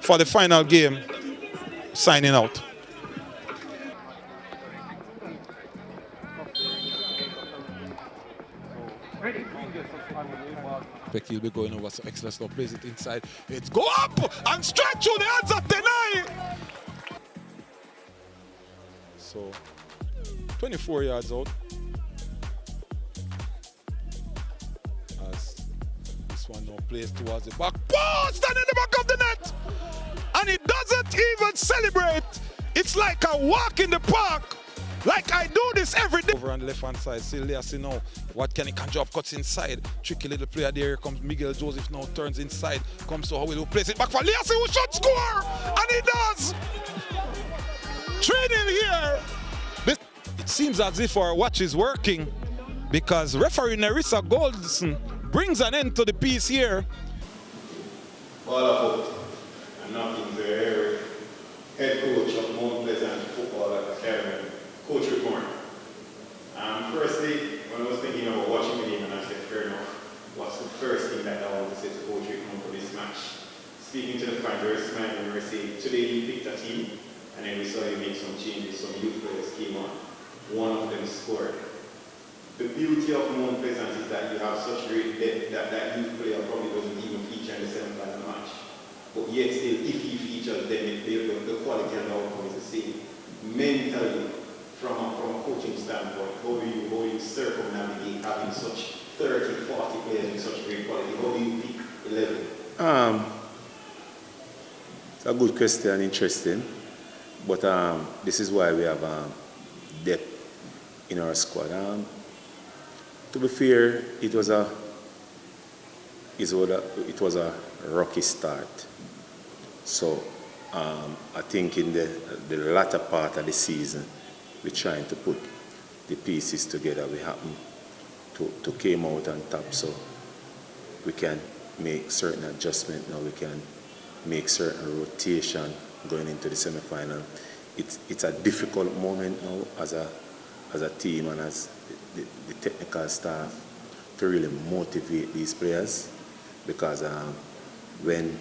for the final game, signing out. Becky will be going over, so excellent now plays it inside. It's go up and straight through the hands of Tenai. So 24 yards out. As this one now plays towards the back post and in the back of the net. And he doesn't even celebrate. It's like a walk in the park. Like I do this every day. Over on the left hand side, see Liasse now. What can he conjure up? Cuts inside. Tricky little player there. Here comes Miguel Joseph now. Turns inside. Comes to how he will place it back for Liasse, who should score. And he does. 3-0 here. It seems as if our watch is working because referee Nerissa Goldson brings an end to the piece here. All about and nothing there. Head coach of Mount Pleasant Football Academy, Coach Rick Moore. Firstly, when I was thinking about watching the game, and I said, fair enough, what's the first thing that I want to say to Coach Rick Moore for this match? Speaking to the fans, very smiling, and we say, today you picked a team, and then we saw you make some changes, some youth players came on. One of them scored. The beauty of Mount Pleasant is that you have such great depth that youth player probably doesn't even feature in the semi-final match. But yet still, if he features, then the quality and the outcome is the same. Mentally, from a coaching standpoint, how do you circumnavigate having such 30, 40 players with such great quality? How do you pick 11? It's a good question, interesting. But this is why we have depth in our squad. To be fair, it was a rocky start. So I think in the latter part of the season, we're trying to put the pieces together. We happen to came out on top, so we can make certain adjustments now. We can make certain rotation going into the semi-final. It's a difficult moment now as a team and as the technical staff to really motivate these players, because when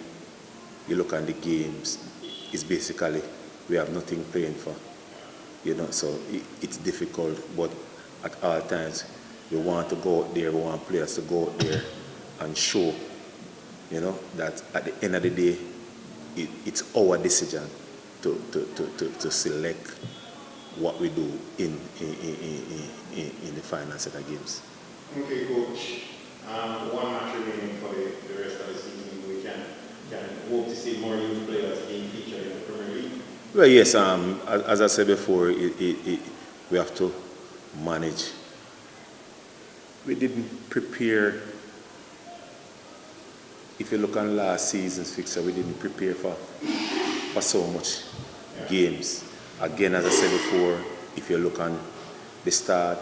you look at the games, it's basically we have nothing playing for, so it's difficult, but at all times we want to go out there, we want players to go out there and show, that at the end of the day, it's our decision to select what we do in the final set of games. Okay, Coach. One match remaining for the rest of the season. We can hope to see more youth players being featured in the Premier League. Well, yes. As I said before, we have to manage. We didn't prepare. If you look on last season's fixture, we didn't prepare for so much games. Again, as I said before, if you look on the start,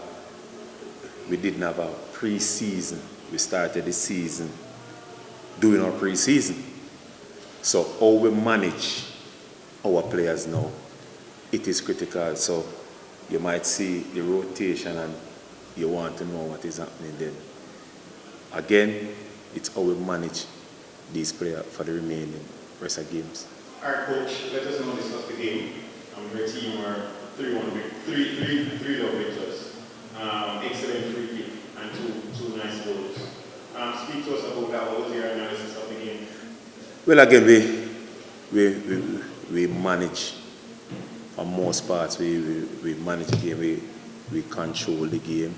we didn't have a pre-season. We started the season doing our pre-season. So how we manage our players now, it is critical. So you might see the rotation and you want to know what is happening then. Again, it's how we manage these players for the remaining rest of games. All right, Coach, let us now discuss the game. Your team are 3-1 victors. Excellent free kick and two nice goals. Speak to us about that. What was your analysis of the game? Well, again, we manage. For most parts, we manage the game. We control the game,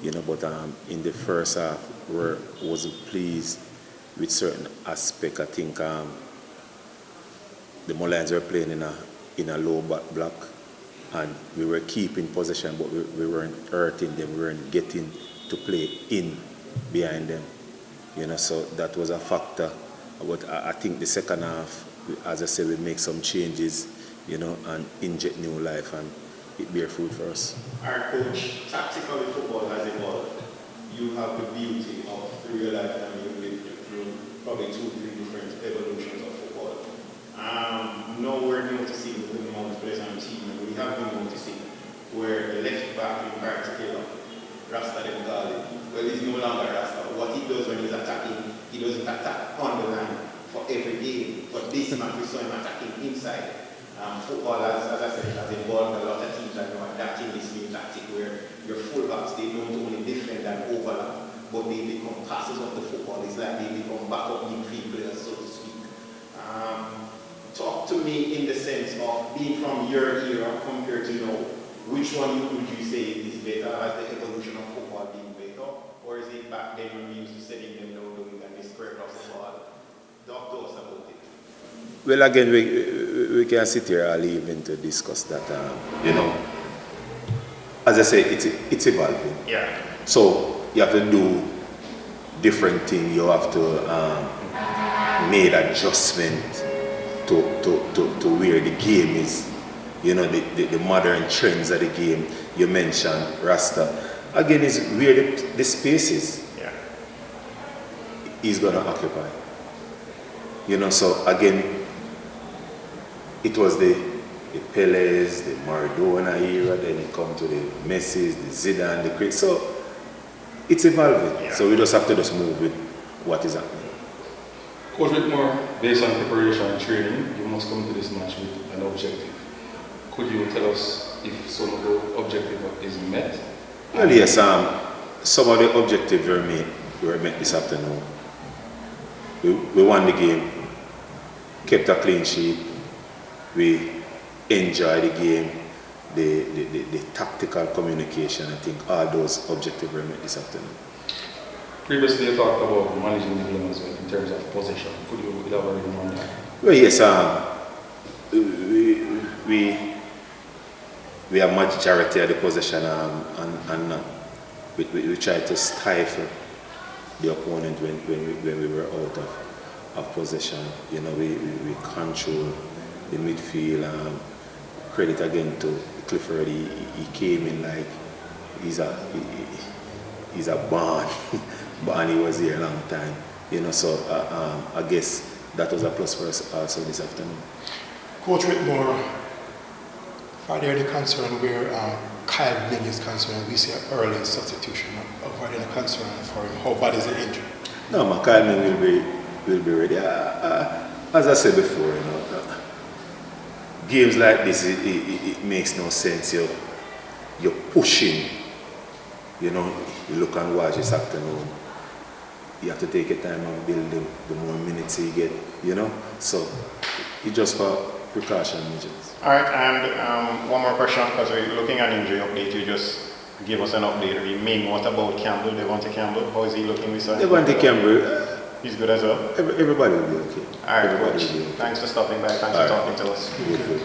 But in the first half, we wasn't pleased with certain aspect. I think the Molynes were playing in a low back block, and we were keeping possession, but we weren't hurting them. We weren't getting to play in behind them, So that was a factor. But I think the second half, as I said, we make some changes, and inject new life, and it bear fruit for us. Our coach, tactically football has evolved. You have the beauty of through your lifetime you've lived through probably 2-3 different evolutions of football. Nowhere noticing within the Mount Pleasant team, and we have been noticing where the left back in particular, Rasta Demgali, well, he's no longer Rasta. What he does when he's attacking, he doesn't attack on the line for every game. But this match we we saw him attacking inside. Football, as I said, has involved a lot of teams that are adapting this new tactic where your fullbacks, they don't only defend and overlap, but they become passes of the football. It's like they become backup midfield players, so to speak. Talk to me in the sense of being from your era compared to now. Which one would you say is better? As the evolution of football being better? Or is it back then when we used to setting them down doing and they square across the ball? Talk to us about it. Well, again, we can sit here all evening to discuss that. You know, as I say, it's evolving. Yeah. So you have to do different things. You have to make adjustment to where the game is. You know, the modern trends of the game. You mentioned Rasta. Again, is where the space is. Yeah. He's going to occupy. You know, so again, it was the Peles, the Maradona era, then it come to the Messi, the Zidane, the Chris. So it's evolving. Yeah. So we just have to just move with what is happening. Coach Whitmore, based on preparation and training, you must come to this match with an objective. Could you tell us if some of the objective is met? Well, yes, some of the objectives were met this afternoon. We won the game, kept a clean sheet, we enjoyed the game, the tactical communication. I think all those objectives were met this afternoon. Previously you talked about managing the game as well in terms of possession. Could you elaborate on that? Well, yes, we have majority of the possession and we try to stifle the opponent when we were out of possession. You know, we control the midfield. Credit again to Clifford. He came in like he's a born. Barney was here a long time. You know, so I guess that was a plus for us also this afternoon. Coach Whitmore, are there the concern where Kyle Bling is concerned? We see an early substitution. Are there the concern for him? How bad is the injury? No, Kyle Bling will be ready. As I said before, you know, games like this, it makes no sense. You're pushing. You know, you look and watch this afternoon. You have to take your time and build the more minutes you get, you know. So it's just for precaution measures. All right, and one more question, because we're looking at injury update. You just give us an update. What about Campbell? Devontae Campbell? How is he looking? Devontae Campbell. He's good as well? Everybody will be okay. All right, everybody Coach. will be okay. Thanks for stopping by. Thanks for talking to us. Good.